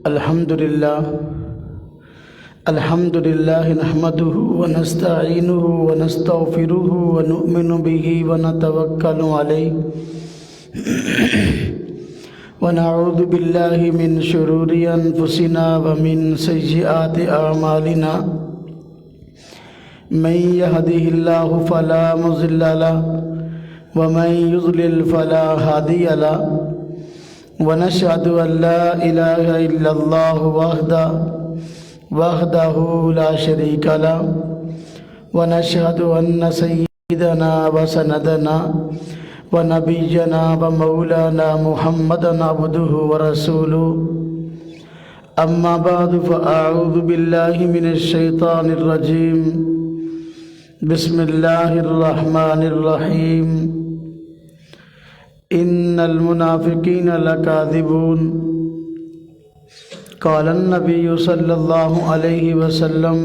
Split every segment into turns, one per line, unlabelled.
الحمد لله نحمده ونستعينه ونستغفره ونؤمن به ونتوكل عليه ونعوذ بالله من شرور أنفسنا ومن سيئات أعمالنا من يهده الله فلا مضل له ومن يضلل فلا هادي له ونشهد أن لا إله إلا الله وحده لا شريك له ونشهد أن سيدنا وسندنا ونبينا ومولانا محمدا عبده ورسوله أما بعد فأعوذ بالله من الشيطان الرجيم بسم الله الرحمن الرحيم إن المنافقين لكاذبون قال النبي صلى الله عليه وسلم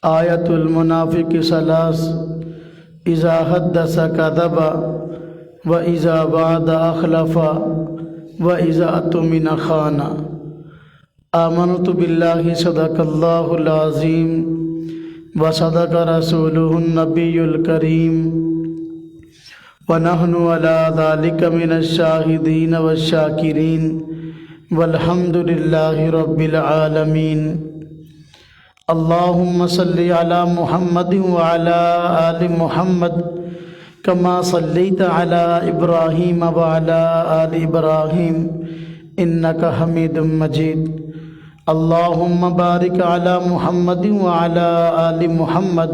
آية المنافق ثلاث إذا حدث كذب وإذا وعد أخلف وإذا اؤتمن خان آمنت بالله صدق الله العظيم وصدق رسوله النبي الكريم ونحن على ذلك من الشاهدين والشاكرين والحمد لله رب العالمين اللهم صل على محمد وعلى آل محمد كما صليت على إبراهيم وعلى آل إبراهيم إنك حميد مجيد اللهم بارك على محمد وعلى آل محمد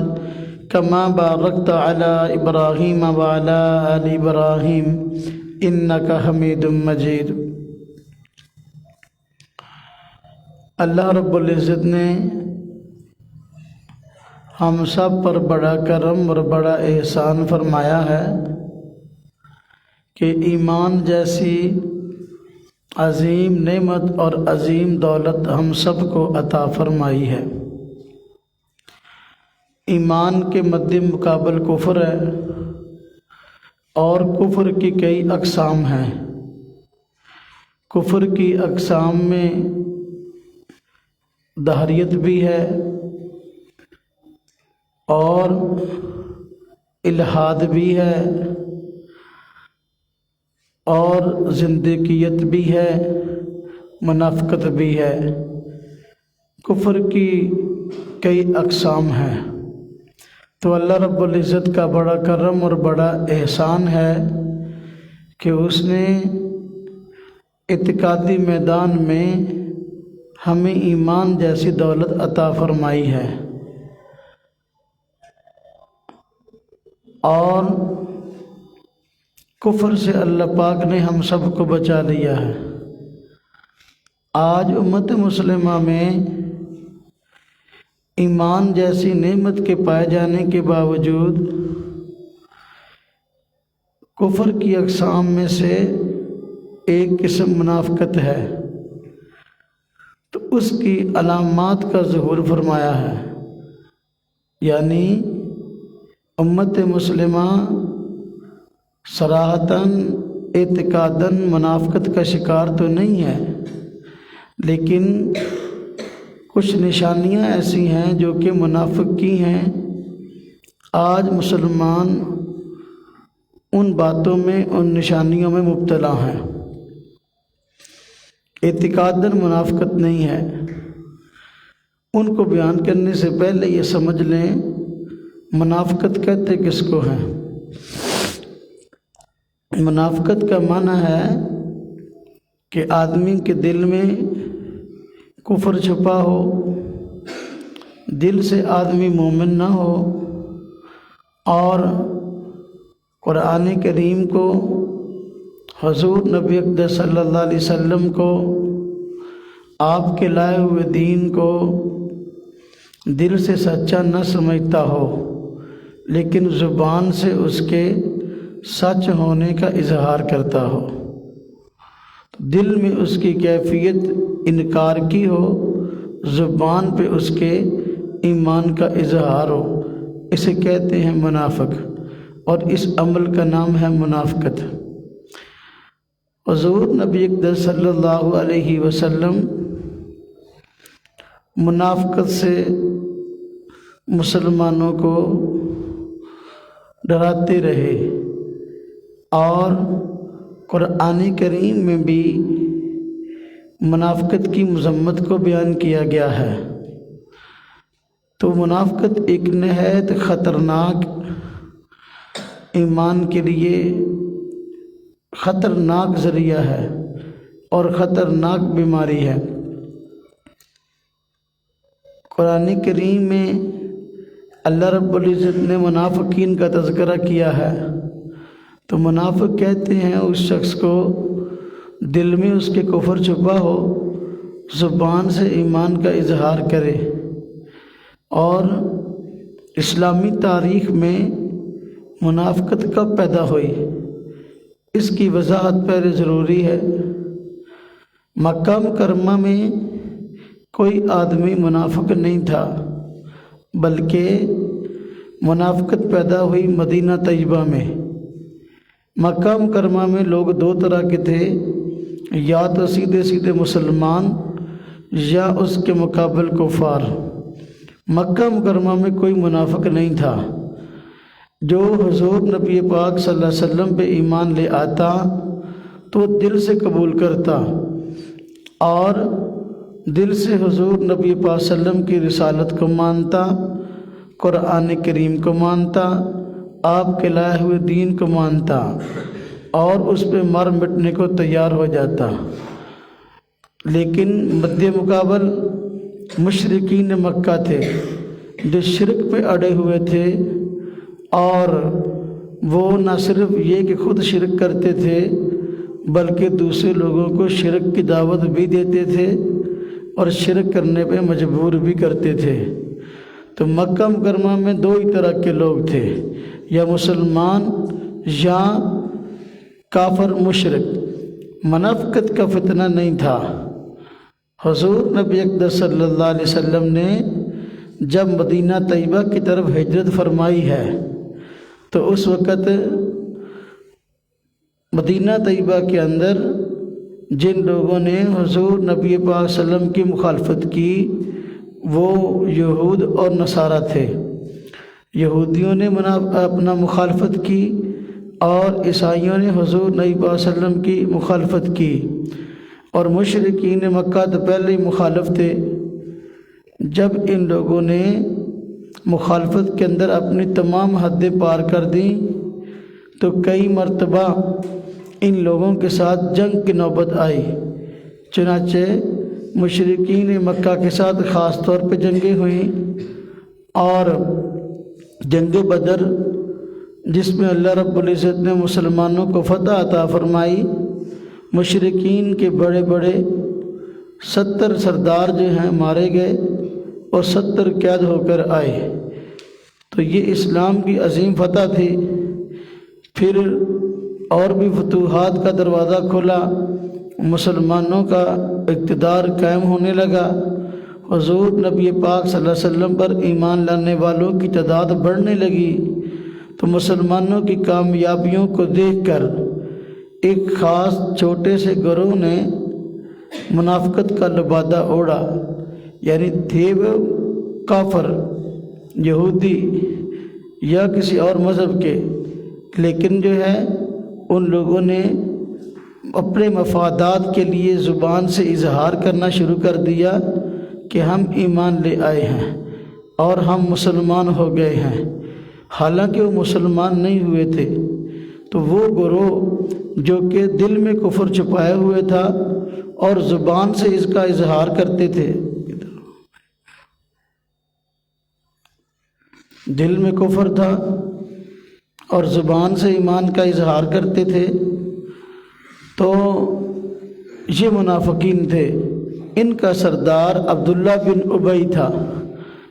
كما باركت على إبراهيم وعلى آل إبراهيم إنك حميد مجيد۔ اللہ رب العزت نے ہم سب پر بڑا کرم اور بڑا احسان فرمایا ہے کہ ایمان جیسی عظیم نعمت اور عظیم دولت ہم سب کو عطا فرمائی ہے۔ ایمان کے مد مقابل کفر ہے اور کفر کی کئی اقسام ہیں۔ کفر کی اقسام میں دہریت بھی ہے اور الحاد بھی ہے اور زندیقیت بھی ہے، منافقت بھی ہے۔ کفر کی کئی اقسام ہیں، تو اللہ رب العزت کا بڑا کرم اور بڑا احسان ہے کہ اس نے اعتقادی میدان میں ہمیں ایمان جیسی دولت عطا فرمائی ہے اور کفر سے اللہ پاک نے ہم سب کو بچا لیا ہے۔ آج امت مسلمہ میں ایمان جیسی نعمت کے پائے جانے کے باوجود کفر کی اقسام میں سے ایک قسم منافقت ہے، تو اس کی علامات کا ظہور فرمایا ہے، یعنی امت مسلمہ صراحتاً اعتقاداً منافقت کا شکار تو نہیں ہے، لیکن کچھ نشانیاں ایسی ہیں جو کہ منافق کی ہیں۔ آج مسلمان ان باتوں میں، ان نشانیوں میں مبتلا ہیں۔ اعتقاداً منافقت نہیں ہے۔ ان کو بیان کرنے سے پہلے یہ سمجھ لیں منافقت کہتے کس کو ہیں۔ منافقت کا معنی ہے کہ آدمی کے دل میں کفر چھپا ہو، دل سے آدمی مومن نہ ہو اور قرآن کریم کو، حضور نبی اقدس صلی اللہ علیہ وسلم کو، آپ کے لائے ہوئے دین کو دل سے سچا نہ سمجھتا ہو، لیکن زبان سے اس کے سچ ہونے کا اظہار کرتا ہو، دل میں اس کی کیفیت انکار کی ہو، زبان پہ اس کے ایمان کا اظہار ہو، اسے کہتے ہیں منافق، اور اس عمل کا نام ہے منافقت۔ حضور نبی اقدس صلی اللہ علیہ وسلم منافقت سے مسلمانوں کو ڈراتے رہے، اور قرآن کریم میں بھی منافقت کی مذمت کو بیان کیا گیا ہے۔ تو منافقت ایک نہایت خطرناک، ایمان کے لیے خطرناک ذریعہ ہے اور خطرناک بیماری ہے۔ قرآن کریم میں اللہ رب العزت نے منافقین کا تذکرہ کیا ہے، تو منافق کہتے ہیں اس شخص کو دل میں اس کے کفر چھپا ہو، زبان سے ایمان کا اظہار کرے۔ اور اسلامی تاریخ میں منافقت کب پیدا ہوئی، اس کی وضاحت پہلے ضروری ہے۔ مکہ مکرمہ میں کوئی آدمی منافق نہیں تھا، بلکہ منافقت پیدا ہوئی مدینہ طیبہ میں۔ مکہ مکرمہ میں لوگ دو طرح کے تھے، یا تو سیدھے سیدھے مسلمان یا اس کے مقابل کفار۔ مکہ مکرمہ میں کوئی منافق نہیں تھا۔ جو حضور نبی پاک صلی اللہ علیہ وسلم پہ ایمان لے آتا تو دل سے قبول کرتا، اور دل سے حضور نبی پاک صلی اللہ علیہ وسلم کی رسالت کو مانتا، قرآن کریم کو مانتا، آپ کے لائے ہوئے دین کو مانتا، اور اس پہ مر مٹنے کو تیار ہو جاتا۔ لیکن مد مقابل مشرکین مکہ تھے، جو شرک پہ اڑے ہوئے تھے، اور وہ نہ صرف یہ کہ خود شرک کرتے تھے بلکہ دوسرے لوگوں کو شرک کی دعوت بھی دیتے تھے اور شرک کرنے پہ مجبور بھی کرتے تھے۔ تو مکہ مکرمہ میں دو ہی طرح کے لوگ تھے، یا مسلمان یا کافر مشرک۔ منافقت کا فتنہ نہیں تھا۔ حضور نبی اقدس صلی اللہ علیہ وسلم نے جب مدینہ طیبہ کی طرف ہجرت فرمائی ہے تو اس وقت مدینہ طیبہ کے اندر جن لوگوں نے حضور نبی پاک صلی اللہ علیہ وسلم کی مخالفت کی وہ یہود اور نصارہ تھے۔ یہودیوں نے اپنا مخالفت کی اور عیسائیوں نے حضور نبی پاک صلی اللہ علیہ وسلم کی مخالفت کی، اور مشرکین مکہ تو پہلے ہی مخالف تھے۔ جب ان لوگوں نے مخالفت کے اندر اپنی تمام حدیں پار کر دیں تو کئی مرتبہ ان لوگوں کے ساتھ جنگ کی نوبت آئی۔ چنانچہ مشرکین مکہ کے ساتھ خاص طور پہ جنگیں ہوئیں، اور جنگ بدر جس میں اللہ رب العزت نے مسلمانوں کو فتح عطا فرمائی، مشرکین کے بڑے بڑے 70 سردار جو ہیں مارے گئے اور 70 قید ہو کر آئے۔ تو یہ اسلام کی عظیم فتح تھی۔ پھر اور بھی فتوحات کا دروازہ کھلا، مسلمانوں کا اقتدار قائم ہونے لگا، حضور نبی پاک صلی اللہ علیہ وسلم پر ایمان لانے والوں کی تعداد بڑھنے لگی۔ تو مسلمانوں کی کامیابیوں کو دیکھ کر ایک خاص چھوٹے سے گروہ نے منافقت کا لبادہ اوڑھا، یعنی تھے وہ کافر، یہودی یا کسی اور مذہب کے، لیکن جو ہے ان لوگوں نے اپنے مفادات کے لیے زبان سے اظہار کرنا شروع کر دیا کہ ہم ایمان لے آئے ہیں اور ہم مسلمان ہو گئے ہیں، حالانکہ وہ مسلمان نہیں ہوئے تھے۔ تو وہ گروہ جو کہ دل میں کفر چھپائے ہوئے تھا اور زبان سے اس کا اظہار کرتے تھے، دل میں کفر تھا اور زبان سے ایمان کا اظہار کرتے تھے، تو یہ منافقین تھے۔ ان کا سردار عبداللہ بن ابی تھا،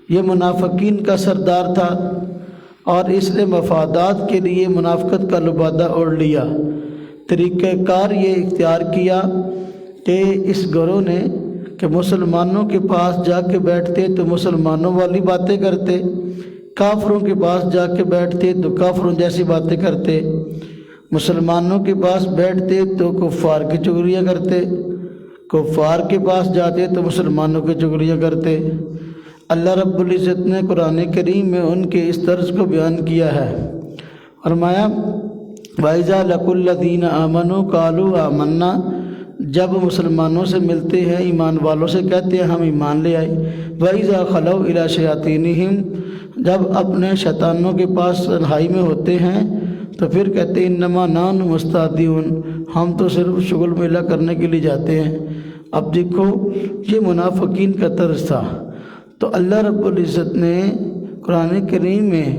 یہ منافقین کا سردار تھا، اور اس نے مفادات کے لیے منافقت کا لبادہ اوڑھ لیا۔ طریقہ کار یہ اختیار کیا کہ اس گروہ نے کہ مسلمانوں کے پاس جا کے بیٹھتے تو مسلمانوں والی باتیں کرتے، کافروں کے پاس جا کے بیٹھتے تو کافروں جیسی باتیں کرتے، مسلمانوں کے پاس بیٹھتے تو کفار کی چغلیاں کرتے، کفار کے پاس جاتے تو مسلمانوں کی چغلیاں کرتے۔ اللہ رب العزت نے قرآن کریم میں ان کے اس طرز کو بیان کیا ہے، فرمایا وَإِذَا لَقُوا الَّذِينَ آمَنُوا قَالُوا آمَنَّا، جب مسلمانوں سے ملتے ہیں ایمان والوں سے کہتے ہیں ہم ایمان لے آئے۔ وَإِذَا خَلَوْا إِلَىٰ شَيَاطِينِهِمْ، جب اپنے شیطانوں کے پاس تنہائی میں ہوتے ہیں تو پھر کہتے ہیں انما نحن مستہزئون، ہم تو صرف شغل میلہ کرنے کے لیے جاتے ہیں۔ اب دیکھو یہ منافقین کا طرز تھا، تو اللہ رب العزت نے قرآن کریم میں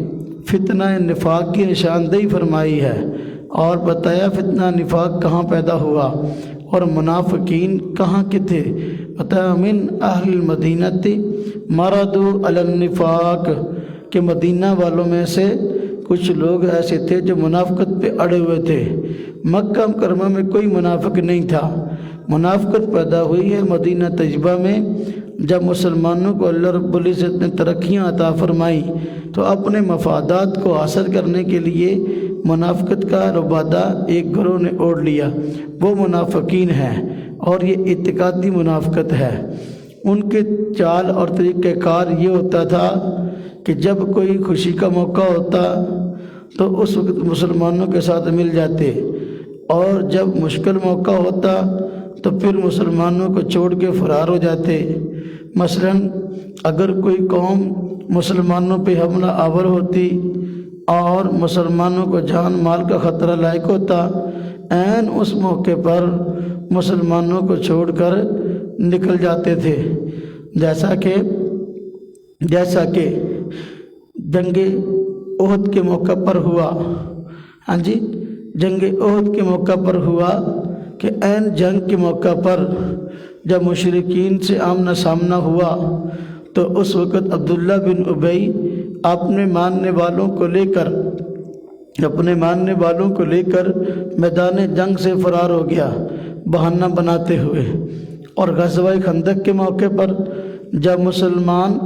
فتنہ نفاق کی نشاندہی فرمائی ہے اور بتایا فتنہ نفاق کہاں پیدا ہوا اور منافقین کہاں کے تھے۔ بتایا من اہل المدینہ مردوا علی النفاق، کہ مدینہ والوں میں سے کچھ لوگ ایسے تھے جو منافقت پہ اڑے ہوئے تھے۔ مکہ مکرمہ میں کوئی منافق نہیں تھا، منافقت پیدا ہوئی ہے مدینہ طیبہ میں۔ جب مسلمانوں کو اللہ رب العزت نے ترقیاں عطا فرمائی تو اپنے مفادات کو حاصل کرنے کے لیے منافقت کا ربادہ ایک گروہ نے اوڑھ لیا، وہ منافقین ہیں، اور یہ اعتقادی منافقت ہے۔ ان کے چال اور طریقہ کار یہ ہوتا تھا کہ جب کوئی خوشی کا موقع ہوتا تو اس وقت مسلمانوں کے ساتھ مل جاتے، اور جب مشکل موقع ہوتا تو پھر مسلمانوں کو چھوڑ کے فرار ہو جاتے۔ مثلاً اگر کوئی قوم مسلمانوں پہ حملہ آور ہوتی اور مسلمانوں کو جان مال کا خطرہ لاحق ہوتا، عین اس موقع پر مسلمانوں کو چھوڑ کر نکل جاتے تھے، جیسا کہ جنگ احد کے موقع پر ہوا۔ ہاں جی، جنگ احد کے موقع پر ہوا کہ عین جنگ کے موقع پر جب مشرکین سے آمنا سامنا ہوا تو اس وقت عبداللہ بن ابی اپنے ماننے والوں کو لے کر میدان جنگ سے فرار ہو گیا بہانہ بناتے ہوئے۔ اور غزوہ خندق کے موقع پر جب مسلمان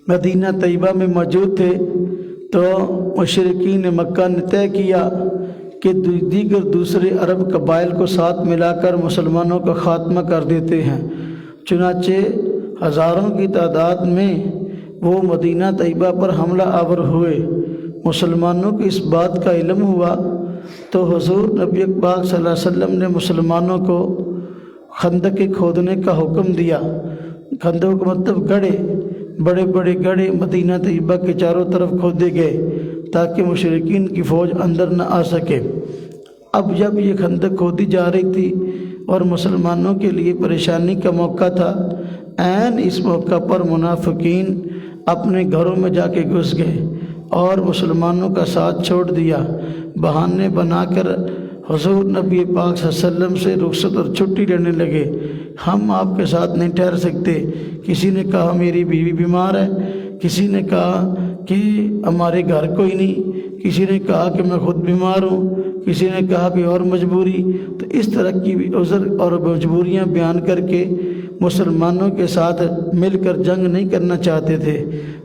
مدینہ طیبہ میں موجود تھے تو مشرکین مکہ نے طے کیا کہ دیگر دوسرے عرب قبائل کو ساتھ ملا کر مسلمانوں کا خاتمہ کر دیتے ہیں۔ چنانچہ ہزاروں کی تعداد میں وہ مدینہ طیبہ پر حملہ آور ہوئے۔ مسلمانوں کو اس بات کا علم ہوا تو حضور نبی پاک صلی اللہ علیہ وسلم نے مسلمانوں کو خندق کھودنے کا حکم دیا۔ خندق کا مطلب گڑھے، بڑے بڑے گڑھے مدینہ طیبہ کے چاروں طرف کھودے گئے تاکہ مشرکین کی فوج اندر نہ آ سکے۔ اب جب یہ خندق کھودی جا رہی تھی اور مسلمانوں کے لیے پریشانی کا موقع تھا، عین اس موقع پر منافقین اپنے گھروں میں جا کے گھس گئے اور مسلمانوں کا ساتھ چھوڑ دیا۔ بہانے بنا کر حضور نبی پاک صلی اللہ علیہ وسلم سے رخصت اور چھٹی لینے لگے، ہم آپ کے ساتھ نہیں ٹھہر سکتے۔ کسی نے کہا میری بیوی بیمار ہے، کسی نے کہا کہ ہمارے گھر کوئی نہیں، کسی نے کہا کہ میں خود بیمار ہوں، کسی نے کہا کہ اور مجبوری۔ تو اس طرح کی عذر اور مجبوریاں بیان کر کے مسلمانوں کے ساتھ مل کر جنگ نہیں کرنا چاہتے تھے،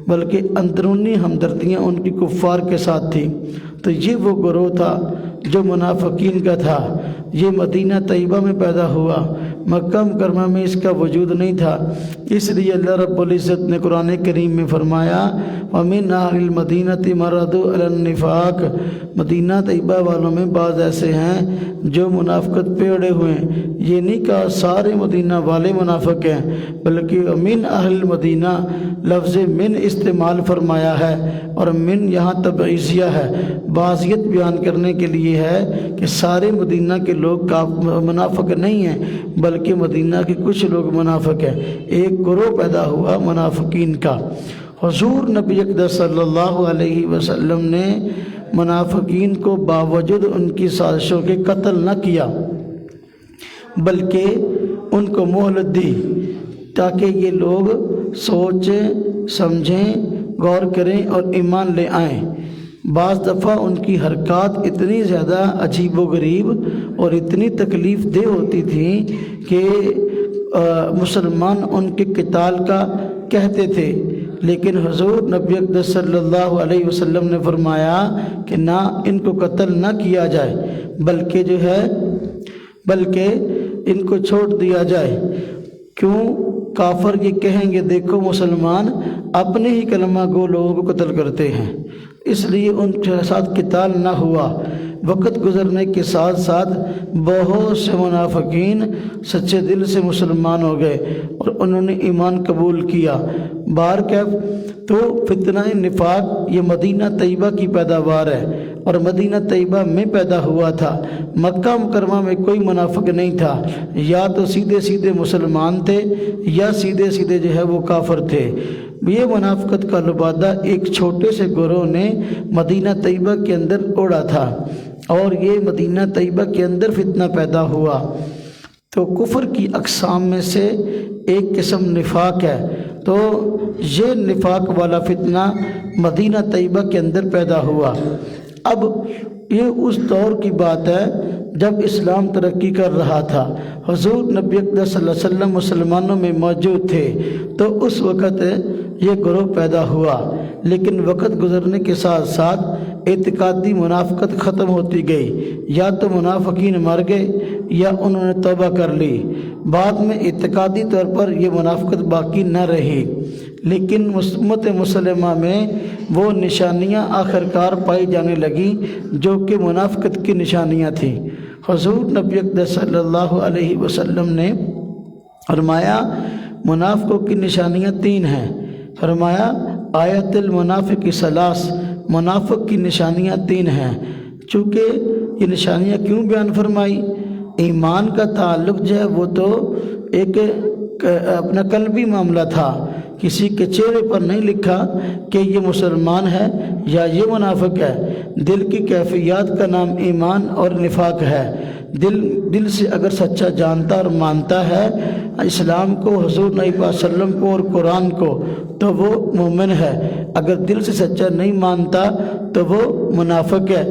بلکہ اندرونی ہمدردیاں ان کی کفار کے ساتھ تھیں۔ تو یہ وہ گروہ تھا جو منافقین کا تھا، یہ مدینہ طیبہ میں پیدا ہوا، مکہ مکرمہ میں اس کا وجود نہیں تھا۔ اس لیے اللہ رب العزت نے قرآن کریم میں فرمایا وَمِنْ أَهْلِ الْمَدِينَةِ مَرَضُوا عَلَى النِّفَاقِ، مدینہ طیبہ والوں میں بعض ایسے ہیں جو منافقت پہ اڑے ہوئے ہیں۔ یہ نہیں کہا سارے مدینہ والے منافق ہیں، بلکہ من اہل المدینہ لفظ من استعمال فرمایا ہے، اور من یہاں تبعیضیہ ہے، بعضیت بیان کرنے کے لیے ہے کہ سارے مدینہ کے لوگ منافق نہیں ہیں، بلکہ مدینہ کے کچھ لوگ منافق ہیں۔ ایک گروہ پیدا ہوا منافقین کا۔ حضور نبی اقدس صلی اللہ علیہ وسلم نے منافقین کو باوجود ان کی سازشوں کے قتل نہ کیا، بلکہ ان کو مہلت دی تاکہ یہ لوگ سوچیں، سمجھیں، غور کریں اور ایمان لے آئیں۔ بعض دفعہ ان کی حرکات اتنی زیادہ عجیب و غریب اور اتنی تکلیف دہ ہوتی تھیں کہ مسلمان ان کے قتال کا کہتے تھے، لیکن حضور نبی اقدس صلی اللہ علیہ وسلم نے فرمایا کہ نہ ان کو قتل نہ کیا جائے بلکہ ان کو چھوڑ دیا جائے۔ کیوں؟ کافر یہ کہیں گے دیکھو مسلمان اپنے ہی کلمہ گو لوگوں کو قتل کرتے ہیں، اس لیے ان کے ساتھ قتال نہ ہوا۔ وقت گزرنے کے ساتھ ساتھ بہت سے منافقین سچے دل سے مسلمان ہو گئے اور انہوں نے ایمان قبول کیا۔ بہرکیف تو فتنہ نفاق یہ مدینہ طیبہ کی پیداوار ہے اور مدینہ طیبہ میں پیدا ہوا تھا۔ مکہ مکرمہ میں کوئی منافق نہیں تھا، یا تو سیدھے سیدھے مسلمان تھے یا سیدھے سیدھے جو ہے وہ کافر تھے۔ یہ منافقت کا لبادہ ایک چھوٹے سے گروہ نے مدینہ طیبہ کے اندر اوڑھا تھا اور یہ مدینہ طیبہ کے اندر فتنہ پیدا ہوا۔ تو کفر کی اقسام میں سے ایک قسم نفاق ہے، تو یہ نفاق والا فتنہ مدینہ طیبہ کے اندر پیدا ہوا۔ اب یہ اس دور کی بات ہے جب اسلام ترقی کر رہا تھا، حضور نبی اقدس صلی اللہ علیہ وسلم مسلمانوں میں موجود تھے، تو اس وقت یہ گروہ پیدا ہوا۔ لیکن وقت گزرنے کے ساتھ ساتھ اعتقادی منافقت ختم ہوتی گئی، یا تو منافقین مر گئے یا انہوں نے توبہ کر لی۔ بعد میں اعتقادی طور پر یہ منافقت باقی نہ رہی، لیکن امت مسلمہ میں وہ نشانیاں آخرکار پائی جانے لگیں جو کہ منافقت کی نشانیاں تھیں۔ حضور نبی اقدس صلی اللہ علیہ وسلم نے فرمایا منافقوں کی نشانیاں 3 ہیں۔ فرمایا آیت المنافق ثلاث، منافق کی نشانیاں 3 ہیں۔ چونکہ یہ نشانیاں کیوں بیان فرمائی؟ ایمان کا تعلق جو ہے وہ تو ایک اپنا قلبی معاملہ تھا، کسی کے چہرے پر نہیں لکھا کہ یہ مسلمان ہے یا یہ منافق ہے۔ دل کی کیفیات کا نام ایمان اور نفاق ہے۔ دل سے اگر سچا جانتا اور مانتا ہے اسلام کو، حضور نبی پاک صلی اللہ علیہ وسلم کو اور قرآن کو، تو وہ مومن ہے۔ اگر دل سے سچا نہیں مانتا تو وہ منافق ہے۔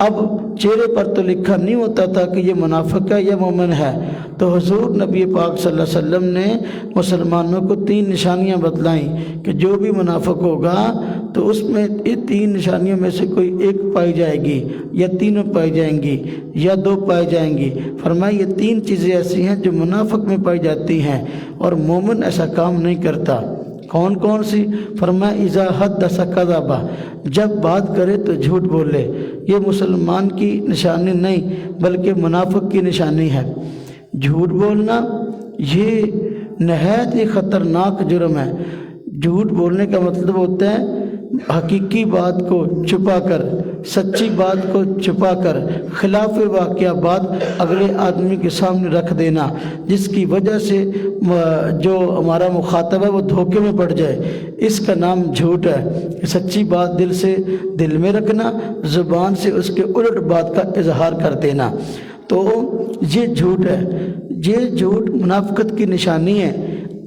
اب چہرے پر تو لکھا نہیں ہوتا تھا کہ یہ منافق ہے یا مومن ہے، تو حضور نبی پاک صلی اللہ علیہ وسلم نے مسلمانوں کو 3 نشانیاں بتلائیں کہ جو بھی منافق ہوگا تو اس میں یہ 3 نشانیوں میں سے کوئی ایک پائی جائے گی یا تینوں پائی جائیں گی یا 2 پائی جائیں گی۔ فرمایا یہ 3 چیزیں ایسی ہیں جو منافق میں پائی جاتی ہیں اور مومن ایسا کام نہیں کرتا۔ کون کون سی؟ فرمایا اذا حدث کذب، جب بات کرے تو جھوٹ بولے۔ یہ مسلمان کی نشانی نہیں بلکہ منافق کی نشانی ہے۔ جھوٹ بولنا یہ نہایت ہی خطرناک جرم ہے۔ جھوٹ بولنے کا مطلب ہوتا ہے حقیقی بات کو چھپا کر، سچی بات کو چھپا کر خلاف واقعہ بات اگلے آدمی کے سامنے رکھ دینا، جس کی وجہ سے جو ہمارا مخاطب ہے وہ دھوکے میں پڑ جائے، اس کا نام جھوٹ ہے۔ سچی بات دل میں رکھنا، زبان سے اس کے الٹ بات کا اظہار کر دینا، تو یہ جھوٹ ہے۔ یہ جھوٹ منافقت کی نشانی ہے۔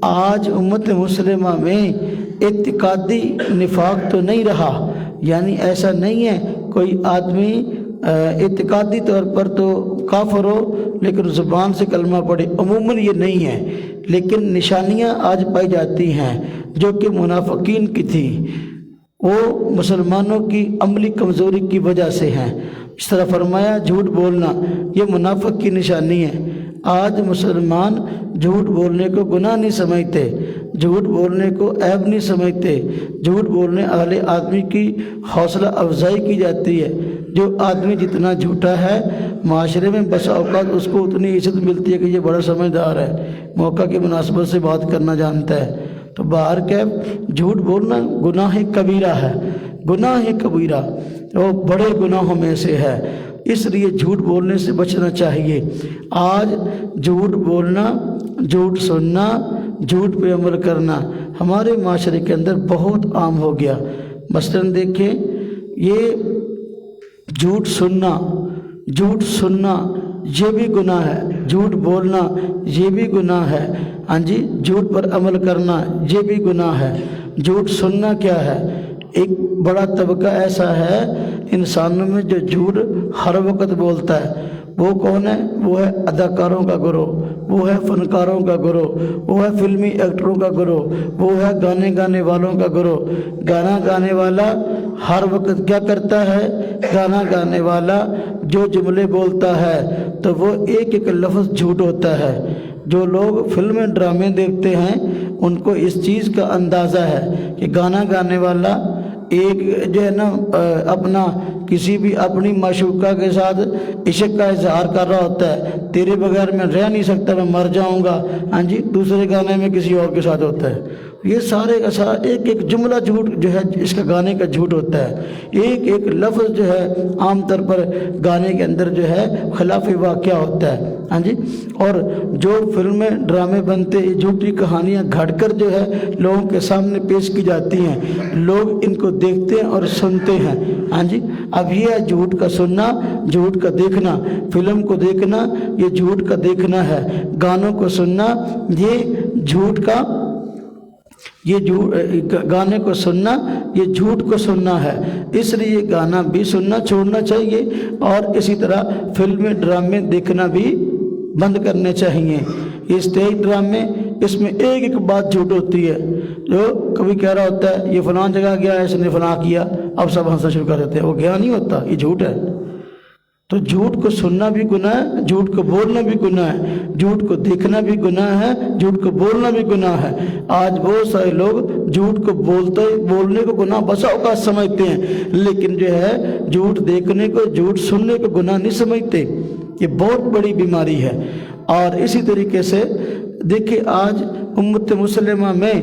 آج امت مسلمہ میں اعتقادی نفاق تو نہیں رہا، یعنی ایسا نہیں ہے کوئی آدمی اعتقادی طور پر تو کافر ہو لیکن زبان سے کلمہ پڑھے، عموماً یہ نہیں ہے، لیکن نشانیاں آج پائی جاتی ہیں جو کہ منافقین کی تھی، وہ مسلمانوں کی عملی کمزوری کی وجہ سے ہیں۔ اس طرح فرمایا جھوٹ بولنا یہ منافق کی نشانی ہے۔ آج مسلمان جھوٹ بولنے کو گناہ نہیں سمجھتے، جھوٹ بولنے کو عیب نہیں سمجھتے، جھوٹ بولنے والے آدمی کی حوصلہ افزائی کی جاتی ہے۔ جو آدمی جتنا جھوٹا ہے معاشرے میں بس اوقات اس کو اتنی عزت ملتی ہے کہ یہ بڑا سمجھدار ہے، موقع کی مناسبت سے بات کرنا جانتا ہے۔ تو باہر کے جھوٹ بولنا گناہ کبیرہ ہے، گناہ کبیرہ وہ بڑے گناہوں میں سے ہے، اس لیے جھوٹ بولنے سے بچنا چاہیے۔ آج جھوٹ بولنا، جھوٹ سننا، جھوٹ پہ عمل کرنا ہمارے معاشرے کے اندر بہت عام ہو گیا۔ مثلاً دیکھیں یہ جھوٹ سننا یہ بھی گناہ ہے، جھوٹ بولنا یہ بھی گناہ ہے، ہاں جی، جھوٹ پر عمل کرنا یہ بھی گناہ ہے۔ جھوٹ سننا کیا ہے؟ ایک بڑا طبقہ ایسا ہے انسانوں میں جو جھوٹ ہر وقت بولتا ہے، وہ کون ہے؟ وہ ہے اداکاروں کا گروہ، وہ ہے فنکاروں کا گروہ، وہ ہے فلمی ایکٹروں کا گروہ، وہ ہے گانے گانے والوں کا گروہ۔ گانا گانے والا ہر وقت کیا کرتا ہے؟ گانا گانے والا جو جملے بولتا ہے تو وہ ایک ایک لفظ جھوٹ ہوتا ہے۔ جو لوگ فلمیں ڈرامے دیکھتے ہیں ان کو اس چیز کا اندازہ ہے کہ گانا گانے والا ایک جو ہے نا اپنا کسی بھی اپنی معشوقہ کے ساتھ عشق کا اظہار کر رہا ہوتا ہے، تیرے بغیر میں رہ نہیں سکتا، میں مر جاؤں گا، ہاں جی، دوسرے گانے میں کسی اور کے ساتھ ہوتا ہے۔ یہ سارے کا سارا ایک ایک جملہ جھوٹ جو ہے اس کا گانے کا جھوٹ ہوتا ہے، ایک ایک لفظ جو ہے عام طور پر گانے کے اندر جو ہے خلاف واقعہ ہوتا ہے، ہاں جی۔ اور جو فلمیں ڈرامے بنتے یہ جھوٹی کہانیاں گھڑ کر جو ہے لوگوں کے سامنے پیش کی جاتی ہیں، لوگ ان کو دیکھتے ہیں اور سنتے ہیں، ہاں جی۔ اب یہ ہے جھوٹ کا سننا، جھوٹ کا دیکھنا، فلم کو دیکھنا یہ جھوٹ کا دیکھنا ہے، گانوں کو سننا یہ جھوٹ کا، گانے کو سننا یہ جھوٹ کو سننا ہے۔ اس لیے گانا بھی سننا چھوڑنا چاہیے اور اسی طرح فلمیں ڈرامے دیکھنا بھی بند کرنے چاہیے۔ یہ اسٹیج ڈرامے اس میں ایک ایک بات جھوٹ ہوتی ہے، جو کبھی کہہ رہا ہوتا ہے یہ فلاں جگہ گیا ہے، اس نے فلاں کیا، اب سب ہنسنا شروع کر دیتے ہیں، وہ گیا نہیں ہوتا، یہ جھوٹ ہے۔ تو جھوٹ کو سننا بھی گناہ ہے، جھوٹ کو بولنا بھی گناہ ہے، جھوٹ کو دیکھنا بھی گناہ ہے، جھوٹ کو بولنا بھی گناہ ہے۔ آج بہت سارے لوگ جھوٹ کو بولنے کو گناہ بسا اوقات سمجھتے ہیں، لیکن جو ہے جھوٹ دیکھنے کو، جھوٹ سننے کو گناہ نہیں سمجھتے۔ یہ بہت بڑی بیماری ہے۔ اور اسی طریقے سے دیکھیں آج امت مسلمہ میں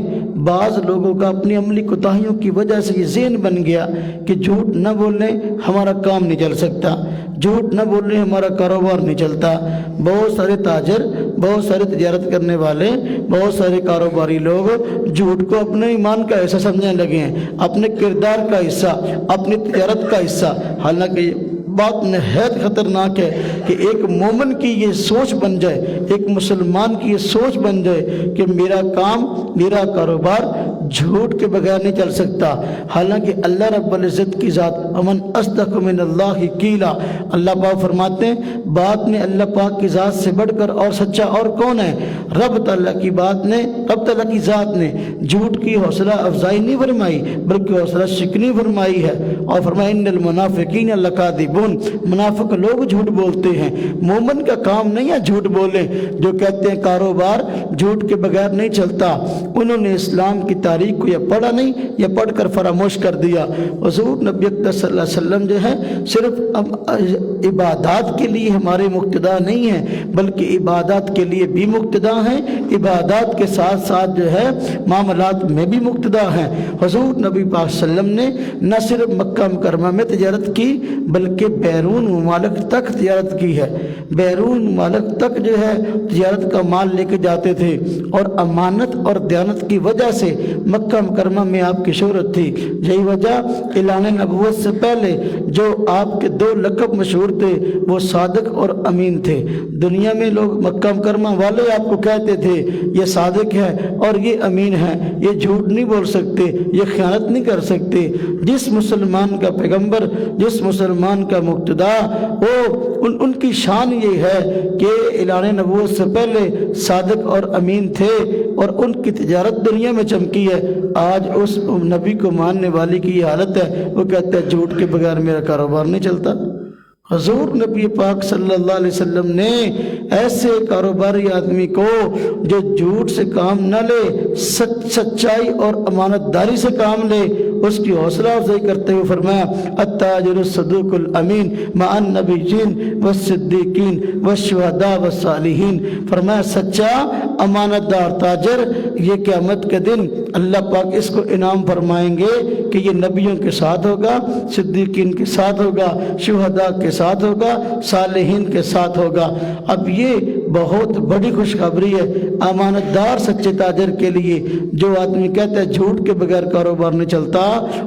بعض لوگوں کا اپنی عملی کوتاہیوں کی وجہ سے یہ ذہن بن گیا کہ جھوٹ نہ بولیں ہمارا کام نہیں چل سکتا، جھوٹ نہ بولیں ہمارا کاروبار نہیں چلتا۔ بہت سارے تاجر، بہت سارے تجارت کرنے والے، بہت سارے کاروباری لوگ جھوٹ کو اپنے ایمان کا حصہ سمجھنے لگے ہیں، اپنے کردار کا حصہ، اپنی تجارت کا حصہ۔ حالانکہ بات نہایت خطرناک ہے کہ ایک مومن کی یہ سوچ بن جائے، ایک مسلمان کی یہ سوچ بن جائے کہ میرا کام، میرا کاروبار جھوٹ کے بغیر نہیں چل سکتا۔ حالانکہ اللہ رب العزت کی ذات امن اصدق من اللہ قیلا، اللہ پاک فرماتے ہیں بات میں اللہ پاک کی ذات سے بڑھ کر اور سچا اور کون ہے؟ رب تعالیٰ کی بات نے، رب تعالیٰ کی ذات نے جھوٹ کی حوصلہ افزائی نہیں فرمائی بلکہ حوصلہ شکنی فرمائی ہے، اور فرمایا ان المنافقین لکاذبون، منافق لوگ جھوٹ بولتے ہیں۔ مومن کا کام نہیں ہے جھوٹ بولے، جو کہتے ہیں کاروبار جھوٹ کے بغیر نہیں چلتا، انہوں نے اسلام کی تاریخ کو یا پڑھا نہیں یا پڑھ کر فراموش کر دیا۔ حضور نبی اکرم صلی اللہ علیہ وسلم جو ہے صرف عبادات کے لیے ہمارے مقتدا نہیں ہیں بلکہ عبادات کے لیے بھی مقتدا ہیں، عبادات کے ساتھ ساتھ جو ہے معاملات میں بھی مقتدا ہیں۔ حضور نبی پاک صلی اللہ علیہ وسلم نے نہ صرف مکہ مکرمہ میں تجارت کی بلکہ بیرون ممالک تک تجارت کی ہے، بیرون ممالک تک جو ہے تجارت کا مال لے کے جاتے تھے، اور امانت اور دیانت کی وجہ سے مکہ مکرمہ میں آپ کی شہرت تھی۔ یہی وجہ اعلان نبوت سے پہلے جو آپ کے دو لقب مشہور تھے وہ صادق اور امین تھے۔ دنیا میں لوگ مکہ مکرمہ والے آپ کو کہتے تھے یہ صادق ہے اور یہ امین ہے، یہ جھوٹ نہیں بول سکتے، یہ خیانت نہیں کر سکتے۔ جس مسلمان کا پیغمبر، جس مسلمان کا مقتدا، وہ ان کی شان یہ ہے کہ اعلان نبوت سے پہلے صادق اور امین تھے اور ان کی تجارت دنیا میں چمکی ہے۔ آج اس نبی کو ماننے والے کی یہ حالت ہے، وہ کہتا ہے جھوٹ کے بغیر میرا کاروبار نہیں چلتا۔ حضور نبی پاک صلی اللہ علیہ وسلم نے ایسے کاروباری آدمی کو جو جھوٹ سے کام نہ لے، سچائی اور امانت داری سے کام لے، اس کی حوصلہ افزائی کرتے ہوئے فرمایا التاجر الصدوق الامین مع النبیین والصدیقین والشہداء والصالحین، فرمایا سچا امانت دار تاجر یہ قیامت کے دن اللہ پاک اس کو انعام فرمائیں گے کہ یہ نبیوں کے ساتھ ہوگا، صدیقین کے ساتھ ہوگا، شہداء کے ساتھ ہوگا، صالحین کے ساتھ ہوگا۔ اب یہ بہت بڑی خوشخبری ہے امانت دار سچے تاجر کے لیے۔ جو آدمی کہتا ہے جھوٹ کے بغیر کاروبار نہیں چلتا،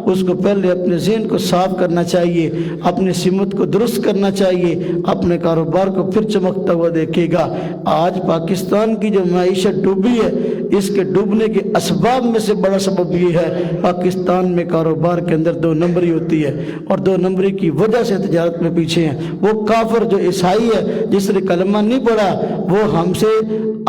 اس کو پہلے اپنے ذہن کو صاف کرنا چاہیے، اپنی سمت کو درست کرنا چاہیے، اپنے کاروبار کو پھر چمکتا ہوا دیکھے گا۔ آج پاکستان کی جو معیشت ڈوبی ہے اس کے ڈوبنے کے اسباب میں سے بڑا سبب یہ ہے پاکستان میں کاروبار کے اندر 2 نمبری ہوتی ہے، اور 2 نمبری کی وجہ سے تجارت میں پیچھے ہیں۔ وہ کافر جو عیسائی ہے جس نے کلمہ نہیں پڑھا، وہ ہم سے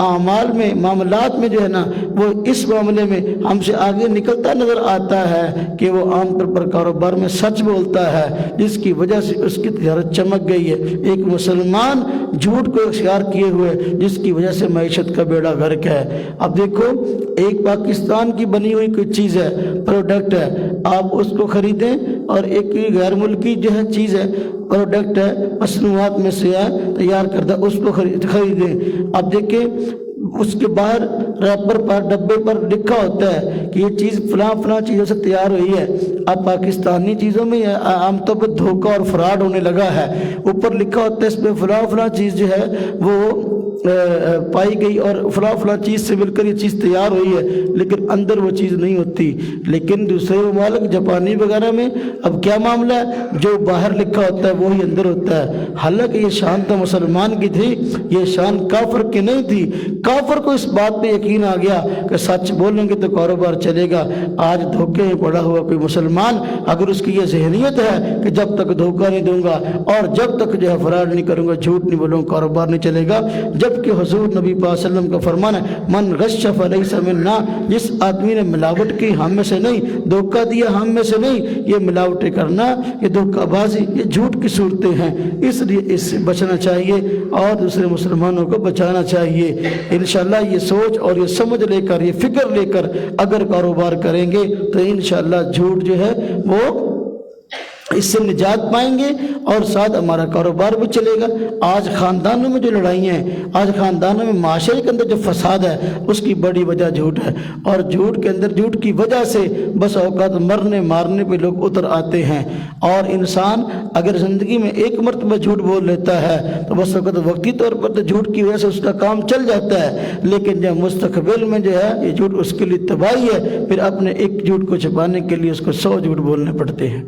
اعمال میں معاملات میں جو ہے نا وہ اس معاملے میں ہم سے آگے نکلتا نظر آتا ہے کہ وہ عام طور پر کاروبار میں سچ بولتا ہے، جس کی وجہ سے اس کی تجارت چمک گئی ہے۔ ایک مسلمان جھوٹ کو اختیار کیے ہوئے جس کی وجہ سے معیشت کا بیڑا غرق ہے۔ اب دیکھو، ایک پاکستان کی بنی ہوئی کوئی چیز ہے، پروڈکٹ ہے، آپ اس کو خریدیں، اور ایک غیر ملکی جو ہے چیز ہے، پروڈکٹ ہے، مصنوعات میں سے ہے، تیار کردہ، اس کو خریدیں۔ اب دیکھیں اس کے باہر ریپر پر ڈبے پر لکھا ہوتا ہے کہ یہ چیز فلاں چیزوں سے تیار ہوئی ہے۔ اب پاکستانی چیزوں میں عام طور پر دھوکہ اور فراڈ ہونے لگا ہے، اوپر لکھا ہوتا ہے اس میں فلاں چیز جو ہے وہ پائی گئی اور فلاں چیز سے مل کر یہ چیز تیار ہوئی ہے، لیکن اندر وہ چیز نہیں ہوتی۔ لیکن دوسرے ممالک جاپانی وغیرہ میں اب کیا معاملہ ہے، جو باہر لکھا ہوتا ہے وہی اندر ہوتا ہے۔ حالانکہ یہ شان تو مسلمان کی تھی، یہ شان کافر کی نہیں تھی۔ کافر کو اس بات پہ یقین آ گیا کہ سچ بولیں گے تو کاروبار چلے گا۔ آج دھوکے میں پڑا ہوا کوئی مسلمان اگر اس کی یہ ذہنیت ہے کہ جب تک دھوکہ نہیں دوں گا اور جب تک جو ہے فراڈ نہیں کروں گا، جھوٹ نہیں بولوں گا، کاروبار نہیں چلے گا، جبکہ حضور نبی پاک صلی اللہ علیہ وسلم کا فرمان ہے من غش فلیس منا، جس آدمی نے ملاوٹ کی ہم میں سے نہیں، دھوکہ دیا ہم میں سے نہیں۔ یہ ملاوٹیں کرنا، یہ دھوکہ بازی، یہ جھوٹ کی صورتیں ہیں، اس لیے اس سے بچنا چاہیے اور دوسرے مسلمانوں کو بچانا چاہیے۔ انشاءاللہ یہ سوچ اور یہ سمجھ لے کر، یہ فکر لے کر اگر کاروبار کریں گے تو انشاءاللہ جھوٹ جو ہے وہ اس سے نجات پائیں گے اور ساتھ ہمارا کاروبار بھی چلے گا۔ آج خاندانوں میں جو لڑائیاں ہیں، آج خاندانوں میں معاشرے کے اندر جو فساد ہے، اس کی بڑی وجہ جھوٹ ہے، اور جھوٹ کے اندر جھوٹ کی وجہ سے بس اوقات مرنے مارنے پہ لوگ اتر آتے ہیں۔ اور انسان اگر زندگی میں ایک مرتبہ جھوٹ بول لیتا ہے تو بس اوقات وقتی طور پر تو جھوٹ کی وجہ سے اس کا کام چل جاتا ہے، لیکن جب مستقبل میں جو ہے یہ جھوٹ اس کے لیے تباہی ہے، پھر اپنے ایک جھوٹ کو چھپانے کے لیے اس کو 100 جھوٹ بولنے پڑتے ہیں۔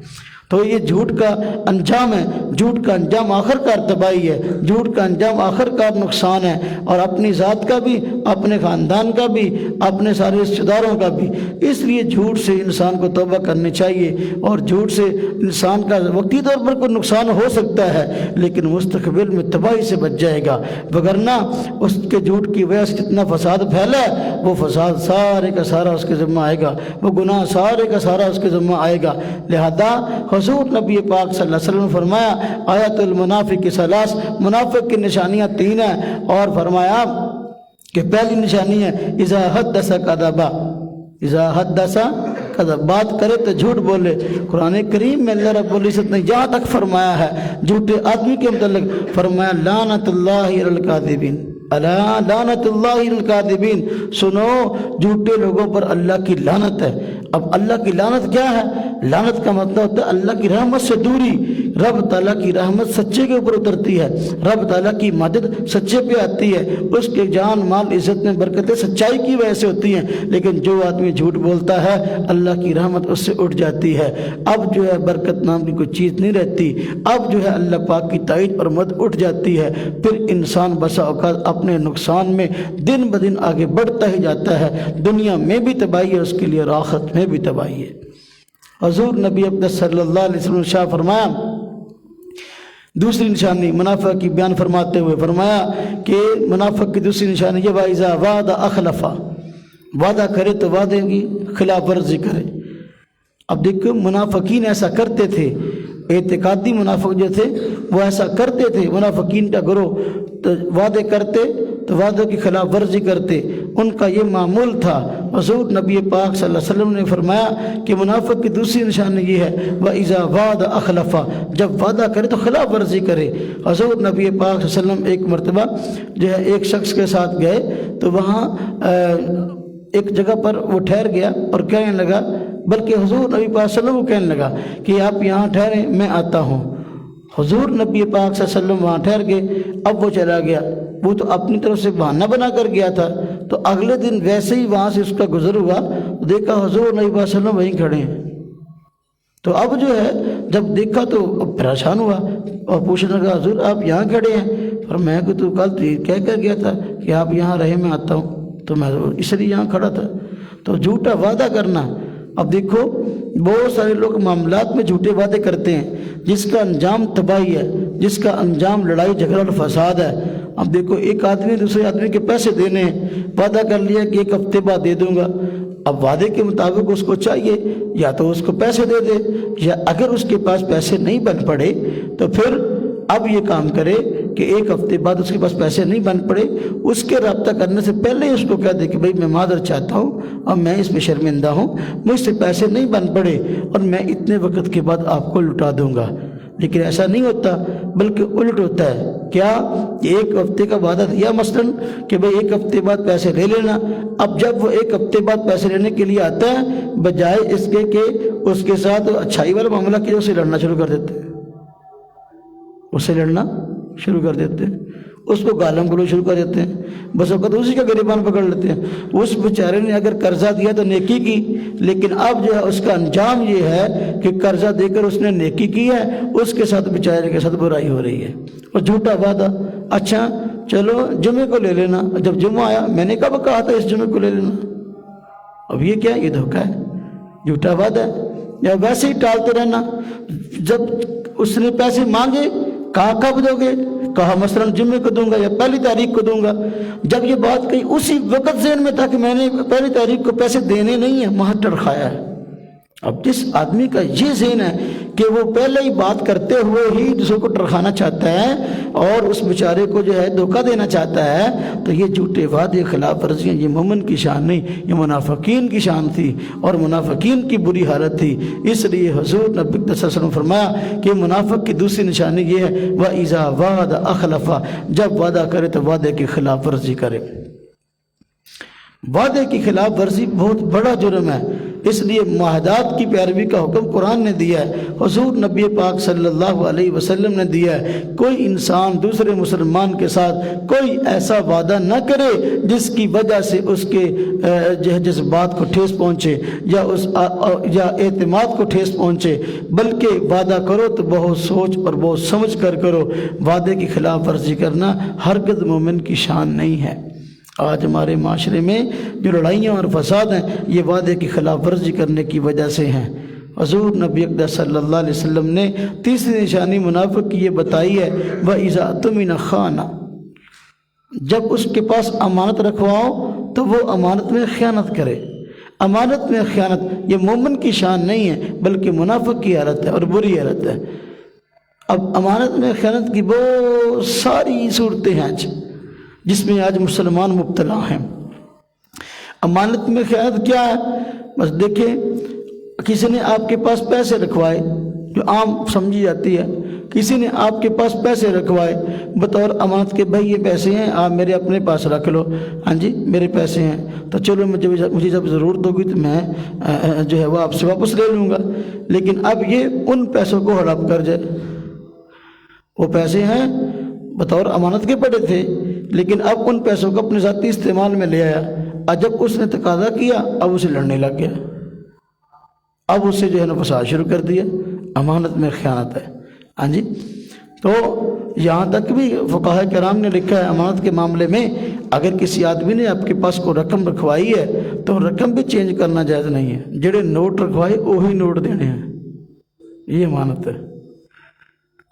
تو یہ جھوٹ کا انجام ہے، جھوٹ کا انجام آخر کار تباہی ہے، جھوٹ کا انجام آخر کار نقصان ہے، اور اپنی ذات کا بھی، اپنے خاندان کا بھی، اپنے سارے رشتہ داروں کا بھی۔ اس لیے جھوٹ سے انسان کو توبہ کرنی چاہیے، اور جھوٹ سے انسان کا وقتی طور پر کوئی نقصان ہو سکتا ہے لیکن مستقبل میں تباہی سے بچ جائے گا، وگرنہ اس کے جھوٹ کی وجہ سے جتنا فساد پھیلا ہے وہ فساد سارے کا سارا اس کے ذمہ آئے گا، وہ گناہ سارے کا سارا اس کے ذمہ آئے گا۔ لہذا حضور نبی پاک صلی اللہ علیہ وسلم نے فرمایا آیت المنافق ثلاث، منافق کی نشانیاں 3 ہیں، اور فرمایا کہ پہلی نشانی ہے اذا حدث کذب، اذا حدث کذب، بات کرے تو جھوٹ بولے۔ قرآن کریم میں اللہ رب العزت نے جہاں تک فرمایا ہے جھوٹے آدمی کے متعلق، فرمایا لعنت اللہ علی الکاذبین، الا لعنت اللہ علی الکاذبین، سنو جھوٹے لوگوں پر اللہ کی لعنت ہے۔ اب اللہ کی لعنت کیا ہے؟ لعنت کا مطلب ہوتا ہے اللہ کی رحمت سے دوری۔ رب تعالیٰ کی رحمت سچے کے اوپر اترتی ہے، رب تعالیٰ کی مدد سچے پہ آتی ہے، اس کے جان مال عزت میں برکتیں سچائی کی وجہ سے ہوتی ہیں۔ لیکن جو آدمی جھوٹ بولتا ہے اللہ کی رحمت اس سے اٹھ جاتی ہے، اب جو ہے برکت نام کی کوئی چیز نہیں رہتی، اب جو ہے اللہ پاک کی تائید اور مدد اٹھ جاتی ہے، پھر انسان بسا اوقات اپنے نقصان میں دن بدن آگے بڑھتا ہی جاتا ہے، دنیا میں بھی تباہی ہے اس کے لیے، اور آخرت میں بھی تباہی ہے۔ حضور نبی اقدس صلی اللہ علیہ وسلم نے شاہ فرمایا دوسری نشانی منافق کی بیان فرماتے ہوئے فرمایا کہ منافق کی دوسری نشانی یہ وَإِذَا وَعَدَ أَخْلَفَ، وعدہ کرے تو وعدے کی خلاف ورزی کرے۔ اب دیکھو منافقین ایسا کرتے تھے، اعتقادی منافق جو تھے وہ ایسا کرتے تھے، منافقین کا گروہ تو وعدے کرتے تو وعدوں کی خلاف ورزی کرتے، ان کا یہ معمول تھا۔ حضور نبی پاک صلی اللہ علیہ وسلم نے فرمایا کہ منافق کی دوسری نشانی یہ ہے وَإِذَا وَعَدَ أَخْلَفَ، جب وعدہ کرے تو خلاف ورزی کرے۔ حضور نبی پاک صلی اللہ علیہ وسلم ایک مرتبہ جو ہے ایک شخص کے ساتھ گئے تو وہاں ایک جگہ پر وہ ٹھہر گیا اور کہنے لگا، بلکہ حضور نبی پاک صلی اللہ علیہ وسلم کو کہنے لگا کہ آپ یہاں ٹھہریں میں آتا ہوں۔ حضور نبی پاک صلی اللہ علیہ وسلم وہاں ٹھہر گئے، اب وہ چلا گیا، وہ تو اپنی طرف سے بہانہ بنا کر گیا تھا، تو اگلے دن ویسے ہی وہاں سے اس کا گزر ہوا، دیکھا حضور نبی پاک صلی اللہ علیہ وسلم وہیں کھڑے ہیں، تو اب جو ہے جب دیکھا تو اب پریشان ہوا اور پوچھنے لگا حضور آپ یہاں کھڑے ہیں؟ اور میں کہ تو کل کہہ کر گیا تھا کہ آپ یہاں رہے میں آتا ہوں۔ تو میں اس لیے یہاں کھڑا تھا۔ تو جھوٹا وعدہ کرنا، اب دیکھو بہت سارے لوگ معاملات میں جھوٹے وعدے کرتے ہیں جس کا انجام تباہی ہے، جس کا انجام لڑائی جھگڑا اور فساد ہے۔ اب دیکھو ایک آدمی دوسرے آدمی کے پیسے دینے ہیں، وعدہ کر لیا کہ 1 ہفتے بعد دے دوں گا۔ اب وعدے کے مطابق اس کو چاہیے یا تو اس کو پیسے دے دے، یا اگر اس کے پاس پیسے نہیں بن پڑے تو پھر اب یہ کام کرے کہ 1 ہفتے بعد اس کے پاس پیسے نہیں بن پڑے، اس کے رابطہ کرنے سے پہلے اس کو کہہ دے کہ بھائی میں معذرت چاہتا ہوں اور میں اس میں شرمندہ ہوں، مجھ سے پیسے نہیں بن پڑے اور میں اتنے وقت کے بعد آپ کو لٹا دوں گا۔ لیکن ایسا نہیں ہوتا، بلکہ الٹ ہوتا ہے۔ کیا کہ 1 ہفتے کا وعدہ دیا مثلاً کہ بھئی 1 ہفتے بعد پیسے لے لینا، اب جب وہ 1 ہفتے بعد پیسے لینے کے لیے آتا ہے، بجائے اس کے کہ اس کے ساتھ اچھائی والا معاملہ کیا، اسے لڑنا شروع کر دیتے ہیں، اسے لڑنا شروع کر دیتے ہیں، اس کو گالم گلوچ شروع کر دیتے ہیں، بس وقت اسی کا گریبان پکڑ لیتے ہیں۔ اس بیچارے نے اگر قرضہ دیا تو نیکی کی، لیکن اب جو ہے اس کا انجام یہ ہے کہ قرضہ دے کر اس نے نیکی کی ہے، اس کے ساتھ بیچارے کے ساتھ برائی ہو رہی ہے۔ اور جھوٹا وعدہ، اچھا چلو جمعے کو لے لینا، جب جمعہ آیا میں نے کب کہا تھا اس جمعے کو لے لینا؟ اب یہ کیا ہے؟ یہ دھوکہ ہے، جھوٹا وعدہ ہے۔ یا ویسے ہی ٹالتے رہنا، جب اس نے پیسے مانگے کہا کب دو گے، کہا مثلاً جمعے کو دوں گا یا 1 تاریخ کو دوں گا، جب یہ بات کہی اسی وقت ذہن میں تھا کہ میں نے 1 تاریخ کو پیسے دینے نہیں ہیں، وہاں ٹرخایا ہے۔ اب جس آدمی کا یہ ذہن ہے کہ وہ پہلے ہی بات کرتے ہوئے ہی دوسروں کو ٹرخانا چاہتا ہے اور اس بیچارے کو جو ہے دھوکہ دینا چاہتا ہے، تو یہ جھوٹے وعدے، خلاف ورزیاں، یہ مومن کی شان نہیں، یہ منافقین کی شان تھی اور منافقین کی بری حالت تھی۔ اس لیے حضور نبی صلی اللہ علیہ وسلم فرمایا کہ منافق کی دوسری نشانی یہ ہے وَإِذَا وَعَدَ أَخْلَفَ، جب وعدہ کرے تو وعدے کی خلاف ورزی کرے۔ وعدے کی خلاف ورزی بہت بڑا جرم ہے، اس لیے معاہدات کی پیروی کا حکم قرآن نے دیا ہے، حضور نبی پاک صلی اللہ علیہ وسلم نے دیا ہے۔ کوئی انسان دوسرے مسلمان کے ساتھ کوئی ایسا وعدہ نہ کرے جس کی وجہ سے اس کے جذبات کو ٹھیس پہنچے یا اعتماد کو ٹھیس پہنچے، بلکہ وعدہ کرو تو بہت سوچ اور بہت سمجھ کر کرو۔ وعدے کی خلاف ورزی کرنا ہرگز مومن کی شان نہیں ہے۔ آج ہمارے معاشرے میں جو لڑائیاں اور فساد ہیں یہ وعدے کی خلاف ورزی کرنے کی وجہ سے ہیں۔ حضور نبی اکرم صلی اللہ علیہ وسلم نے تیسری نشانی منافق کی یہ بتائی ہے وَإِذَا اؤْتُمِنَ خَانَ، جب اس کے پاس امانت رکھواؤ تو وہ امانت میں خیانت کرے۔ امانت میں خیانت یہ مومن کی شان نہیں ہے بلکہ منافق کی حالت ہے اور بری حالت ہے۔ اب امانت میں خیانت کی بہت ساری صورتیں ہیں جس میں آج مسلمان مبتلا ہیں۔ امانت میں خیانت کیا ہے؟ بس دیکھیں، کسی نے آپ کے پاس پیسے رکھوائے، جو عام سمجھی جاتی ہے، کسی نے آپ کے پاس پیسے رکھوائے بطور امانت کے، بھائی یہ پیسے ہیں آپ میرے اپنے پاس رکھ لو، ہاں جی میرے پیسے ہیں تو چلو مجھے جب ضرورت ہوگی تو میں جو ہے وہ آپ سے واپس لے لوں گا۔ لیکن اب یہ ان پیسوں کو ہڑپ کر جائے، وہ پیسے ہیں بطور امانت کے پڑے تھے لیکن اب ان پیسوں کو اپنے ذاتی استعمال میں لے آیا، اور جب اس نے تقاضا کیا اب اسے لڑنے لگ گیا، اب اسے جو ہے نا فساد شروع کر دیا۔ امانت میں خیانت ہے، ہاں جی۔ تو یہاں تک بھی فقہاء کرام نے لکھا ہے امانت کے معاملے میں اگر کسی آدمی نے آپ کے پاس کوئی رقم رکھوائی ہے تو رقم بھی چینج کرنا جائز نہیں ہے، جڑے نوٹ رکھوائے وہی نوٹ دینے ہیں، یہ امانت ہے۔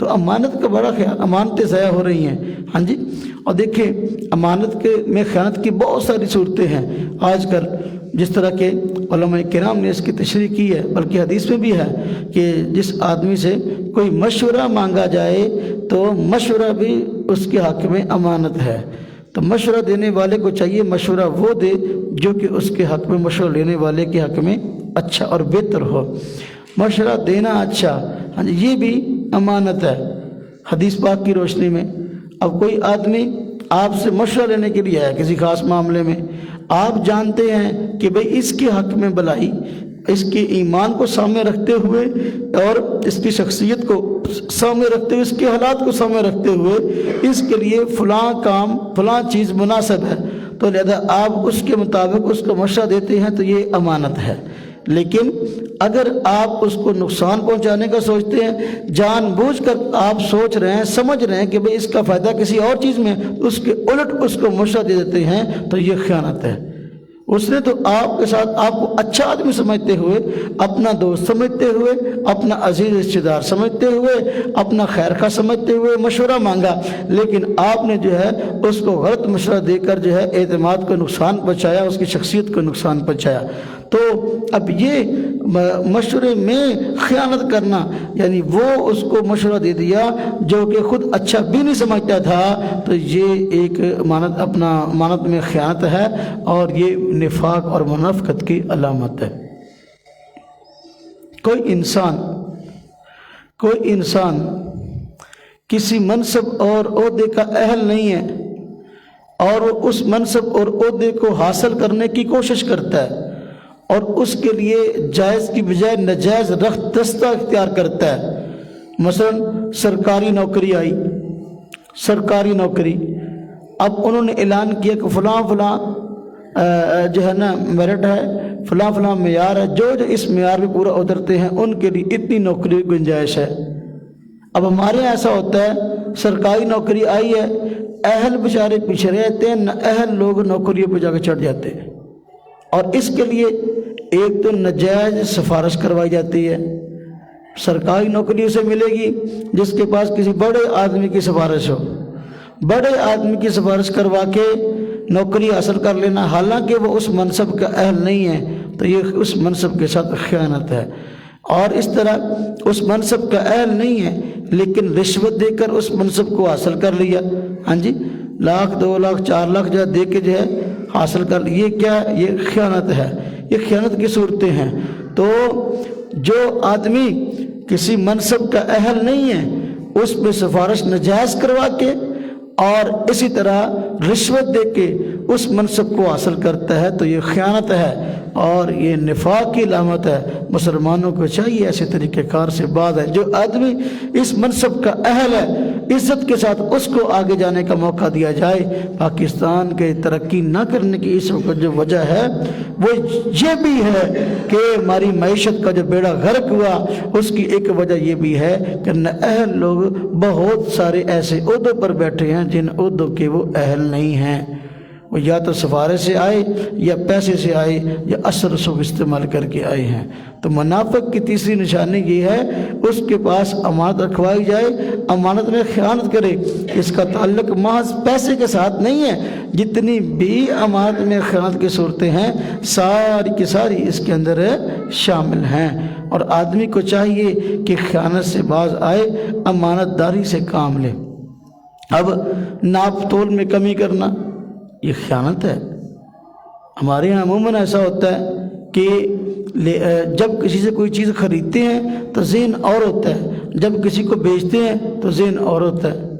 تو امانت کا بڑا خیال، امانتیں ضائع ہو رہی ہیں، ہاں جی۔ اور دیکھیں امانت کے میں خیانت کی بہت ساری صورتیں ہیں آج کل، جس طرح کے علماء کرام نے اس کی تشریح کی ہے، بلکہ حدیث میں بھی ہے کہ جس آدمی سے کوئی مشورہ مانگا جائے تو مشورہ بھی اس کے حق میں امانت ہے۔ تو مشورہ دینے والے کو چاہیے مشورہ وہ دے جو کہ اس کے حق میں مشورہ لینے والے کے حق میں اچھا اور بہتر ہو۔ مشورہ دینا اچھا، ہاں جی، یہ بھی امانت ہے حدیث پاک کی روشنی میں۔ اب کوئی آدمی آپ سے مشورہ لینے کے لیے آیا کسی خاص معاملے میں، آپ جانتے ہیں کہ بھئی اس کے حق میں بھلائی، اس کے ایمان کو سامنے رکھتے ہوئے اور اس کی شخصیت کو سامنے رکھتے ہوئے، اس کے حالات کو سامنے رکھتے ہوئے اس کے لیے فلاں کام فلاں چیز مناسب ہے، تو لہذا آپ اس کے مطابق اس کو مشورہ دیتے ہیں تو یہ امانت ہے۔ لیکن اگر آپ اس کو نقصان پہنچانے کا سوچتے ہیں، جان بوجھ کر آپ سوچ رہے ہیں، سمجھ رہے ہیں کہ بھئی اس کا فائدہ کسی اور چیز میں، اس کے الٹ اس کو مشورہ دے دیتے ہیں، تو یہ خیانت ہے۔ اس نے تو آپ کے ساتھ آپ کو اچھا آدمی سمجھتے ہوئے، اپنا دوست سمجھتے ہوئے، اپنا عزیز رشتہ دار سمجھتے ہوئے، اپنا خیر خواہ سمجھتے ہوئے مشورہ مانگا، لیکن آپ نے جو ہے اس کو غلط مشورہ دے کر جو ہے اعتماد کو نقصان پہنچایا، اس کی شخصیت کو نقصان پہنچایا۔ تو اب یہ مشورے میں خیانت کرنا، یعنی وہ اس کو مشورہ دے دیا جو کہ خود اچھا بھی نہیں سمجھتا تھا، تو یہ ایک امانت میں خیانت ہے، اور یہ نفاق اور منافقت کی علامت ہے۔ کوئی انسان کسی منصب اور عہدے کا اہل نہیں ہے، اور وہ اس منصب اور عہدے کو حاصل کرنے کی کوشش کرتا ہے، اور اس کے لیے جائز کی بجائے ناجائز رخت اختیار کرتا ہے۔ مثلا سرکاری نوکری آئی، سرکاری نوکری، اب انہوں نے اعلان کیا کہ فلاں جو ہے نا میرٹ ہے، فلاں معیار ہے، جو اس معیار پہ پورا اترتے ہیں ان کے لیے اتنی نوکری کی گنجائش ہے۔ اب ہمارے یہاں ایسا ہوتا ہے، سرکاری نوکری آئی ہے، اہل بیچارے پیچھے رہتے ہیں، اہل لوگ نوکریوں پہ جا کے چڑھ جاتے ہیں، اور اس کے لیے ایک تو ناجائز سفارش کروائی جاتی ہے۔ سرکاری نوکری اسے ملے گی جس کے پاس کسی بڑے آدمی کی سفارش ہو، بڑے آدمی کی سفارش کروا کے نوکری حاصل کر لینا، حالانکہ وہ اس منصب کا اہل نہیں ہے، تو یہ اس منصب کے ساتھ خیانت ہے۔ اور اس طرح اس منصب کا اہل نہیں ہے لیکن رشوت دے کر اس منصب کو حاصل کر لیا، ہاں جی، 1,00,000 2,00,000 4,00,000 جو دے کے جو ہے حاصل کر، یہ کیا ہے؟ یہ خیانت ہے، یہ خیانت کی صورتیں ہیں۔ تو جو آدمی کسی منصب کا اہل نہیں ہے اس پہ سفارش ناجائز کروا کے اور اسی طرح رشوت دے کے اس منصب کو حاصل کرتا ہے تو یہ خیانت ہے اور یہ نفاق کی علامت ہے۔ مسلمانوں کو چاہیے ایسے طریقہ کار سے باز ہے، جو آدمی اس منصب کا اہل ہے عزت کے ساتھ اس کو آگے جانے کا موقع دیا جائے۔ پاکستان کے ترقی نہ کرنے کی اس وقت جو وجہ ہے وہ یہ بھی ہے کہ ہماری معیشت کا جو بیڑا غرق ہوا، اس کی ایک وجہ یہ بھی ہے کہ نااہل لوگ بہت سارے ایسے عہدوں پر بیٹھے ہیں جن عہدوں کے وہ اہل نہیں ہیں، وہ یا تو سفارش سے آئے یا پیسے سے آئے یا اثر رسوخ استعمال کر کے آئے ہیں۔ تو منافق کی تیسری نشانی یہ ہے اس کے پاس امانت رکھوائی جائے، امانت میں خیانت کرے۔ اس کا تعلق محض پیسے کے ساتھ نہیں ہے، جتنی بھی امانت میں خیانت کی صورتیں ہیں ساری کی ساری اس کے اندر شامل ہیں، اور آدمی کو چاہیے کہ خیانت سے باز آئے، امانت داری سے کام لے۔ اب ناپ تول میں کمی کرنا یہ خیانت ہے۔ ہمارے یہاں عموماً ایسا ہوتا ہے کہ جب کسی سے کوئی چیز خریدتے ہیں تو ذہن اور ہوتا ہے، جب کسی کو بیچتے ہیں تو ذہن اور ہوتا ہے۔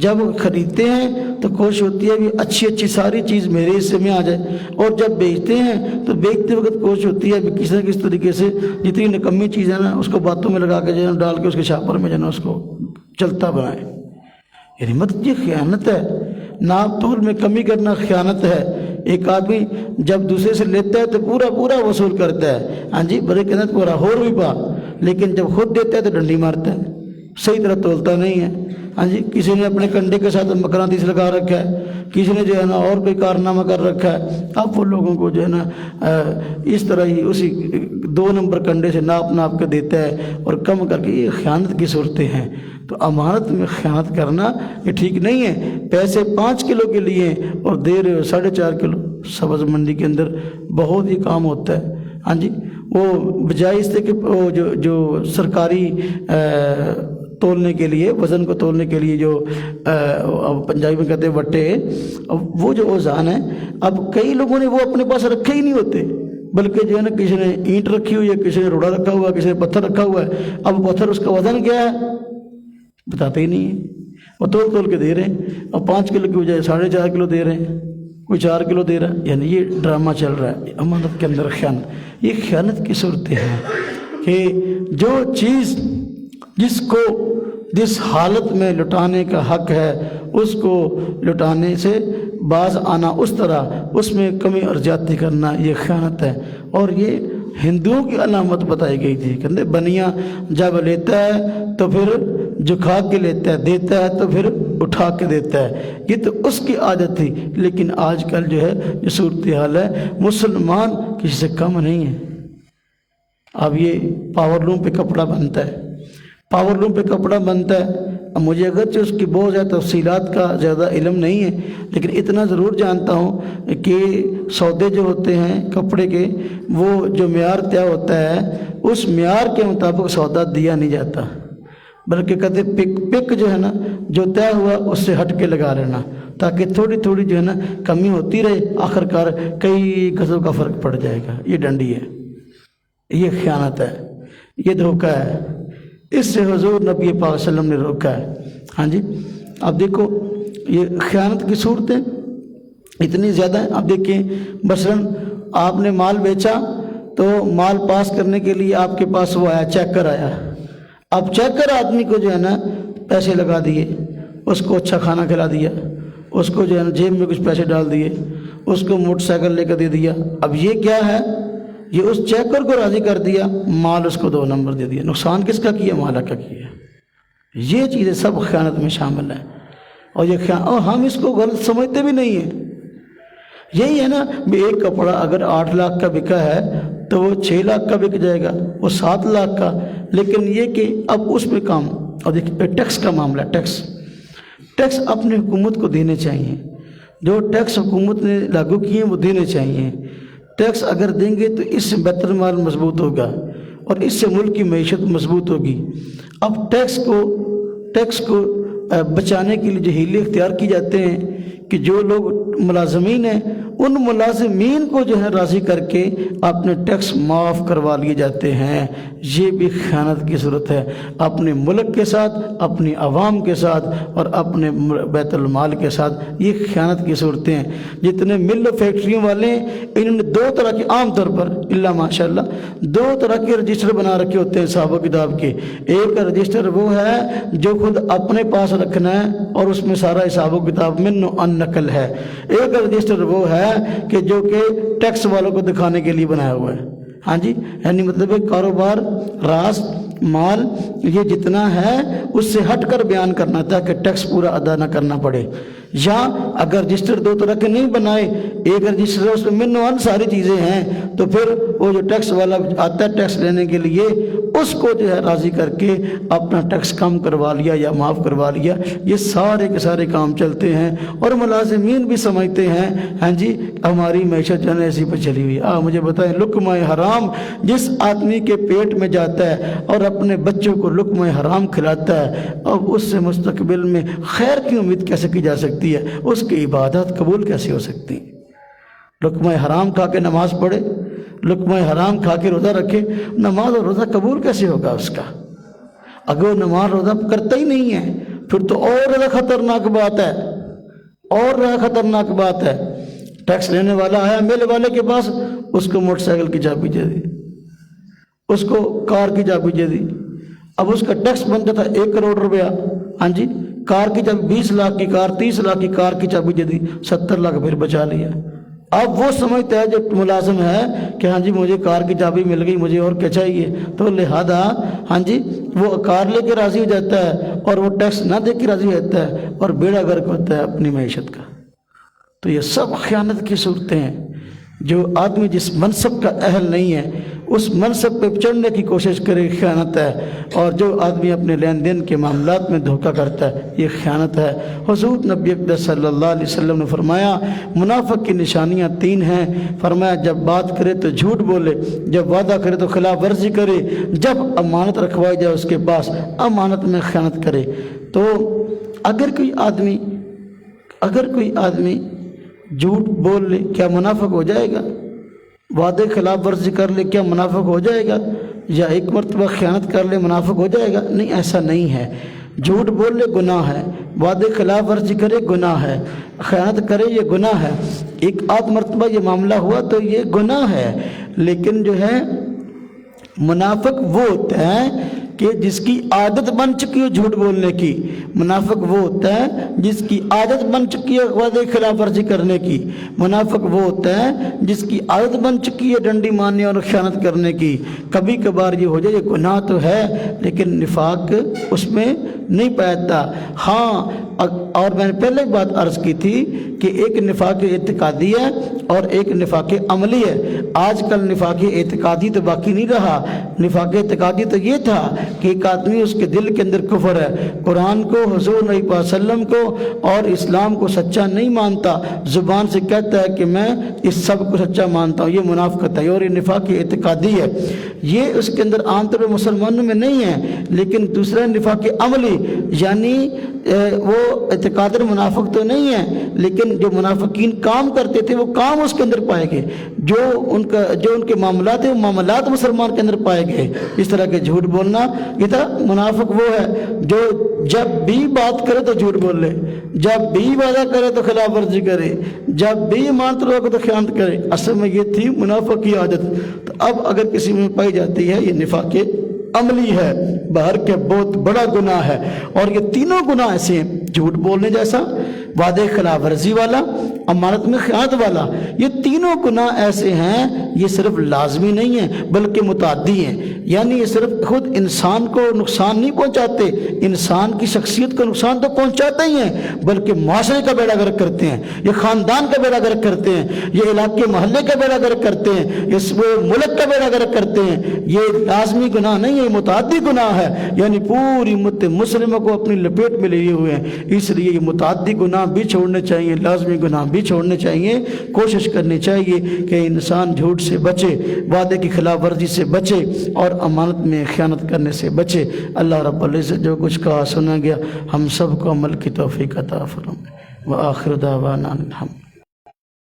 جب خریدتے ہیں تو کوشش ہوتی ہے بھی اچھی ساری چیز میرے حصے میں آ جائے، اور جب بیچتے ہیں تو بیچتے وقت کوشش ہوتی ہے بھی کسی نہ کسی طریقے سے جتنی نکمی چیز ہے نا اس کو باتوں میں لگا کے جو ہے ڈال کے اس کے چھاپر میں جو ہے نا اس کو چلتا بنائے، یعنی مطلب یہ خیانت ہے۔ ناپ تول میں کمی کرنا خیانت ہے۔ ایک آدمی جب دوسرے سے لیتا ہے تو پورا وصول کرتا ہے، ہاں جی، بڑے کے اندر پورا ہور بھی پا، لیکن جب خود دیتا ہے تو ڈنڈی مارتا ہے، صحیح طرح تولتا نہیں ہے، ہاں جی۔ کسی نے اپنے کنڈے کے ساتھ مقناطیس لگا رکھا ہے، کسی نے جو ہے نا اور کوئی کارنامہ کر رکھا ہے، اب وہ لوگوں کو جو ہے نا اس طرح ہی اسی 2 نمبر کنڈے سے ناپ کے دیتا ہے اور کم کر کے، یہ خیانت کی صورتیں ہیں۔ تو امانت میں خیانت کرنا یہ ٹھیک نہیں ہے۔ پیسے 5 کلو کے لیے اور دے رہے ہو 4.5 کلو، سبز منڈی کے اندر بہت ہی کام ہوتا ہے، ہاں جی۔ وہ بجائے اس سے کہ وہ جو سرکاری تولنے کے لیے، وزن کو تولنے کے لیے جو پنجابی میں کہتے ہیں وٹے، وہ جو اوزان ہیں اب کئی لوگوں نے وہ اپنے پاس رکھے ہی نہیں ہوتے، بلکہ جو ہے نا کسی نے اینٹ رکھی ہوئی ہے، کسی نے روڑا رکھا ہوا ہے، کسی نے پتھر رکھا ہوا ہے۔ اب پتھر اس کا وزن کیا ہے بتاتے ہی نہیں ہیں، وہ تول کے دے رہے ہیں، اور 5 کلو کی بجائے 4.5 کلو دے رہے ہیں، کوئی 4 کلو دے رہا ہے، یعنی یہ ڈرامہ چل رہا ہے امانت کے اندر خیانت۔ یہ خیانت کی صورتیں ہیں کہ جو چیز جس حالت میں لٹانے کا حق ہے اس کو لٹانے سے باز آنا، اس طرح اس میں کمی اور زیادتی کرنا، یہ خیانت ہے۔ اور یہ ہندوؤں کی علامت بتائی گئی تھی، کہتے بنیا جب لیتا ہے تو پھر جھکا کے لیتا ہے، دیتا ہے تو پھر اٹھا کے دیتا ہے، یہ تو اس کی عادت تھی۔ لیکن آج کل جو ہے یہ صورتحال ہے، مسلمان کسی سے کم نہیں ہے۔ اب یہ پاور لوم پہ کپڑا بنتا ہے، پاور لوم پہ کپڑا بنتا ہے۔ اب مجھے اگرچہ اس کی بہت زیادہ تفصیلات کا زیادہ علم نہیں ہے، لیکن اتنا ضرور جانتا ہوں کہ سودے جو ہوتے ہیں کپڑے کے، وہ جو معیار طے ہوتا ہے اس معیار کے مطابق سودا دیا نہیں جاتا، بلکہ کہتے پک جو ہے نا جو طے ہوا اس سے ہٹ کے لگا لینا، تاکہ تھوڑی تھوڑی جو ہے نا کمی ہوتی رہے، آخرکار کئی گزوں کا فرق پڑ جائے گا۔ یہ ڈنڈی ہے، یہ خیانت ہے، یہ دھوکہ ہے، اس سے حضور نبی پاک صلی اللہ علیہ وسلم نے روکا ہے۔ ہاں جی، اب دیکھو یہ خیانت کی صورتیں اتنی زیادہ ہیں۔ اب دیکھیں مثلاً آپ نے مال بیچا تو مال پاس کرنے کے لیے آپ کے پاس وہ آیا، چیکر آیا۔ اب چیکر آدمی کو جو ہے نا پیسے لگا دیے، اس کو اچھا کھانا کھلا دیا، اس کو جو ہے نا جیب میں کچھ پیسے ڈال دیے، اس کو موٹر سائیکل لے کر دے دیا۔ اب یہ کیا ہے؟ یہ اس چیکر کو راضی کر دیا، مال اس کو 2 نمبر دے دیا۔ نقصان کس کا کیا؟ مالک کا کیا۔ یہ چیزیں سب خیانت میں شامل ہیں، اور ہم اس کو غلط سمجھتے بھی نہیں ہیں۔ یہی ہے نا، ایک کپڑا اگر 8 لاکھ کا بکا ہے تو وہ 6 لاکھ کا بک جائے گا، وہ 7 لاکھ کا۔ لیکن یہ کہ اب اس پہ کام، اور دیکھیے ٹیکس کا معاملہ، ٹیکس اپنے حکومت کو دینے چاہیے، جو ٹیکس حکومت نے لاگو کیے ہیں وہ دینے چاہیے۔ ٹیکس اگر دیں گے تو اس سے بیت المال مضبوط ہوگا اور اس سے ملک کی معیشت مضبوط ہوگی۔ اب ٹیکس کو بچانے کے لیے جو ہیلے اختیار کی جاتے ہیں کہ جو لوگ ملازمین ہیں ان ملازمین کو جو ہے راضی کر کے اپنے ٹیکس معاف کروا لیے جاتے ہیں، یہ بھی خیانت کی صورت ہے، اپنے ملک کے ساتھ، اپنی عوام کے ساتھ اور اپنے بیت المال کے ساتھ۔ یہ خیانت کی صورتیں ہیں۔ جتنے مل فیکٹریوں والے ہیں انہوں نے 2 طرح کے، عام طور پر اللہ ماشاءاللہ 2 طرح کے رجسٹر بنا رکھے ہوتے ہیں حساب و کتاب کے۔ ایک رجسٹر وہ ہے جو خود اپنے پاس رکھنا ہے اور اس میں سارا حساب و کتاب من ان نقل ہے، ایک رجسٹر وہ ہے کہ جو کہ ٹیکس والوں کو دکھانے کے لیے بنایا ہوا ہے۔ ہاں جی، یعنی مطلب کاروبار، راس، مال، یہ جتنا ہے اس سے ہٹ کر بیان کرنا تاکہ ٹیکس پورا ادا نہ کرنا پڑے۔ یا اگر رجسٹر 2 طرح کے نہیں بنائے، ایک رجسٹر اس میں من ان ساری چیزیں ہیں، تو پھر وہ جو ٹیکس والا آتا ہے ٹیکس لینے کے لیے اس کو جو ہے راضی کر کے اپنا ٹیکس کم کروا لیا یا معاف کروا لیا۔ یہ سارے کے سارے کام چلتے ہیں اور ملازمین بھی سمجھتے ہیں ہاں جی ہماری معیشت جو ہے ایسی پہ چلی ہوئی ہے۔ مجھے بتائیں، لقمہ حرام جس آدمی کے پیٹ میں جاتا ہے اور اپنے بچوں کو لقمہ حرام کھلاتا ہے، اب اس سے مستقبل میں خیر کی امید کیسے کی جا سکتی ہے؟ اس کی عبادت قبول کیسے ہو سکتی؟ لقمہ حرام کھا کے نماز پڑھے، لقمہ حرام کھا کے روزہ رکھے، نماز اور روزہ قبول کیسے ہوگا اس کا؟ اگر وہ نماز روزہ کرتا ہی نہیں ہے پھر تو اور زیادہ خطرناک بات ہے، اور زیادہ خطرناک بات ہے۔ ٹیکس لینے والا آیا میلے والے کے پاس، اس کو موٹر سائیکل کی چابی دے دی، اس کو کار کی چابی دے دی۔ اب اس کا ٹیکس بنتا تھا 1 کروڑ روپیہ، ہاں جی، کار کی چابی 20 لاکھ کی کار، 30 لاکھ کی کار کی چابی دے دی، 70 لاکھ پھر بچا لیا۔ اب وہ سمجھتا ہے جو ملازم ہے کہ ہاں جی مجھے کار کی چابی مل گئی، مجھے اور کیا چاہیے، تو لہذا ہاں جی وہ کار لے کے راضی ہو جاتا ہے اور وہ ٹیکس نہ دے کے راضی ہوتا ہے اور بیڑا گرک ہوتا ہے اپنی معیشت کا۔ تو یہ سب خیانت کی صورتیں ہیں۔ جو آدمی جس منصب کا اہل نہیں ہے اس منصب پہ چڑھنے کی کوشش کرے، خیانت ہے، اور جو آدمی اپنے لین دین کے معاملات میں دھوکہ کرتا ہے یہ خیانت ہے۔ حضور نبی اقدس صلی اللہ علیہ وسلم نے فرمایا منافق کی نشانیاں 3 ہیں، فرمایا جب بات کرے تو جھوٹ بولے، جب وعدہ کرے تو خلاف ورزی کرے، جب امانت رکھوائی جائے اس کے پاس امانت میں خیانت کرے۔ تو اگر کوئی آدمی جھوٹ بول لے کیا منافق ہو جائے گا؟ وعدے خلاف ورزی کر لے کیا منافق ہو جائے گا؟ یا 1 مرتبہ خیانت کر لے منافق ہو جائے گا؟ نہیں، ایسا نہیں ہے۔ جھوٹ بول لے گناہ ہے، وعدے خلاف ورزی کرے گناہ ہے، خیانت کرے یہ گناہ ہے، 1 آدھ مرتبہ یہ معاملہ ہوا تو یہ گناہ ہے۔ لیکن جو ہے منافق وہ ہوتا ہے کہ جس کی عادت بن چکی ہے جھوٹ بولنے کی، منافق وہ ہوتا ہے جس کی عادت بن چکی ہے وعدے خلاف ورزی کرنے کی، منافق وہ ہوتا ہے جس کی عادت بن چکی ہے ڈنڈی مارنے اور خیانت کرنے کی۔ کبھی کبھار یہ ہو جائے، یہ گناہ تو ہے لیکن نفاق اس میں نہیں پاتا۔ ہاں، اور میں نے پہلے بات عرض کی تھی کہ ایک نفاق اعتقادی ہے اور ایک نفاق عملی ہے۔ آج کل نفاق اعتقادی تو باقی نہیں رہا، نفاق اعتقادی تو یہ تھا کہ ایک آدمی اس کے دل کے اندر کفر ہے، قرآن کو، حضور نبی صلی اللہ علیہ وسلم کو اور اسلام کو سچا نہیں مانتا، زبان سے کہتا ہے کہ میں اس سب کو سچا مانتا ہوں، یہ منافقت ہے اور یہ نفاق اعتقادی ہے۔ یہ اس کے اندر عام طور پر مسلمانوں میں نہیں ہے۔ لیکن دوسرا نفاق عملی، یعنی وہ اعتقاد منافق تو نہیں ہے لیکن جو منافقین کام کرتے تھے وہ کام اس کے اندر پائے گئے، جو ان کے معاملات ہیں وہ معاملات مسلمان کے اندر پائے گئے۔ اس طرح کے جھوٹ بولنا، یہ تھا منافق وہ ہے جو جب بھی بات کرے تو جھوٹ بول لے، جب بھی وعدہ کرے تو خلاف ورزی کرے، جب بھی ایمان توڑے تو خیانت کرے۔ اصل میں یہ تھی منافق کی عادت۔ تو اب اگر کسی میں پائی جاتی ہے، یہ نفاق عملی ہے، باہر کے بہت بڑا گناہ ہے۔ اور یہ تینوں گناہ ایسے ہیں، جھوٹ بولنے جیسا، وعدے خلاف ورزی والا، امانت میں خیانت والا، یہ تینوں گناہ ایسے ہیں، یہ صرف لازمی نہیں ہیں بلکہ متعدی ہیں۔ یعنی یہ صرف خود انسان کو نقصان نہیں پہنچاتے، انسان کی شخصیت کو نقصان تو پہنچاتے ہی ہیں بلکہ معاشرے کا بیڑا گرک کرتے ہیں، یہ خاندان کا بیڑا گرک کرتے ہیں، یہ علاقے محلے کا بیڑا گرک کرتے ہیں، اس ملک کا بیڑا گرک کرتے ہیں۔ یہ لازمی گناہ نہیں ہے، یہ متعدی گناہ ہے، یعنی پوری امت مسلمہ کو اپنی لپیٹ میں لیے ہوئے ہیں۔ اس لیے یہ متعدی گناہ بھی چھوڑنے چاہیے، لازمی گناہ بھی چھوڑنے چاہیے۔ کوشش کرنی چاہیے کہ انسان جھوٹ سے بچے، وعدے کی خلاف ورزی سے بچے اور امانت میں خیانت کرنے سے بچے۔ اللہ رب العزت جو کچھ کہا سنا گیا ہم سب کو عمل کی توفیق عطا فرمائے۔ وآخر دعوانا الحمد۔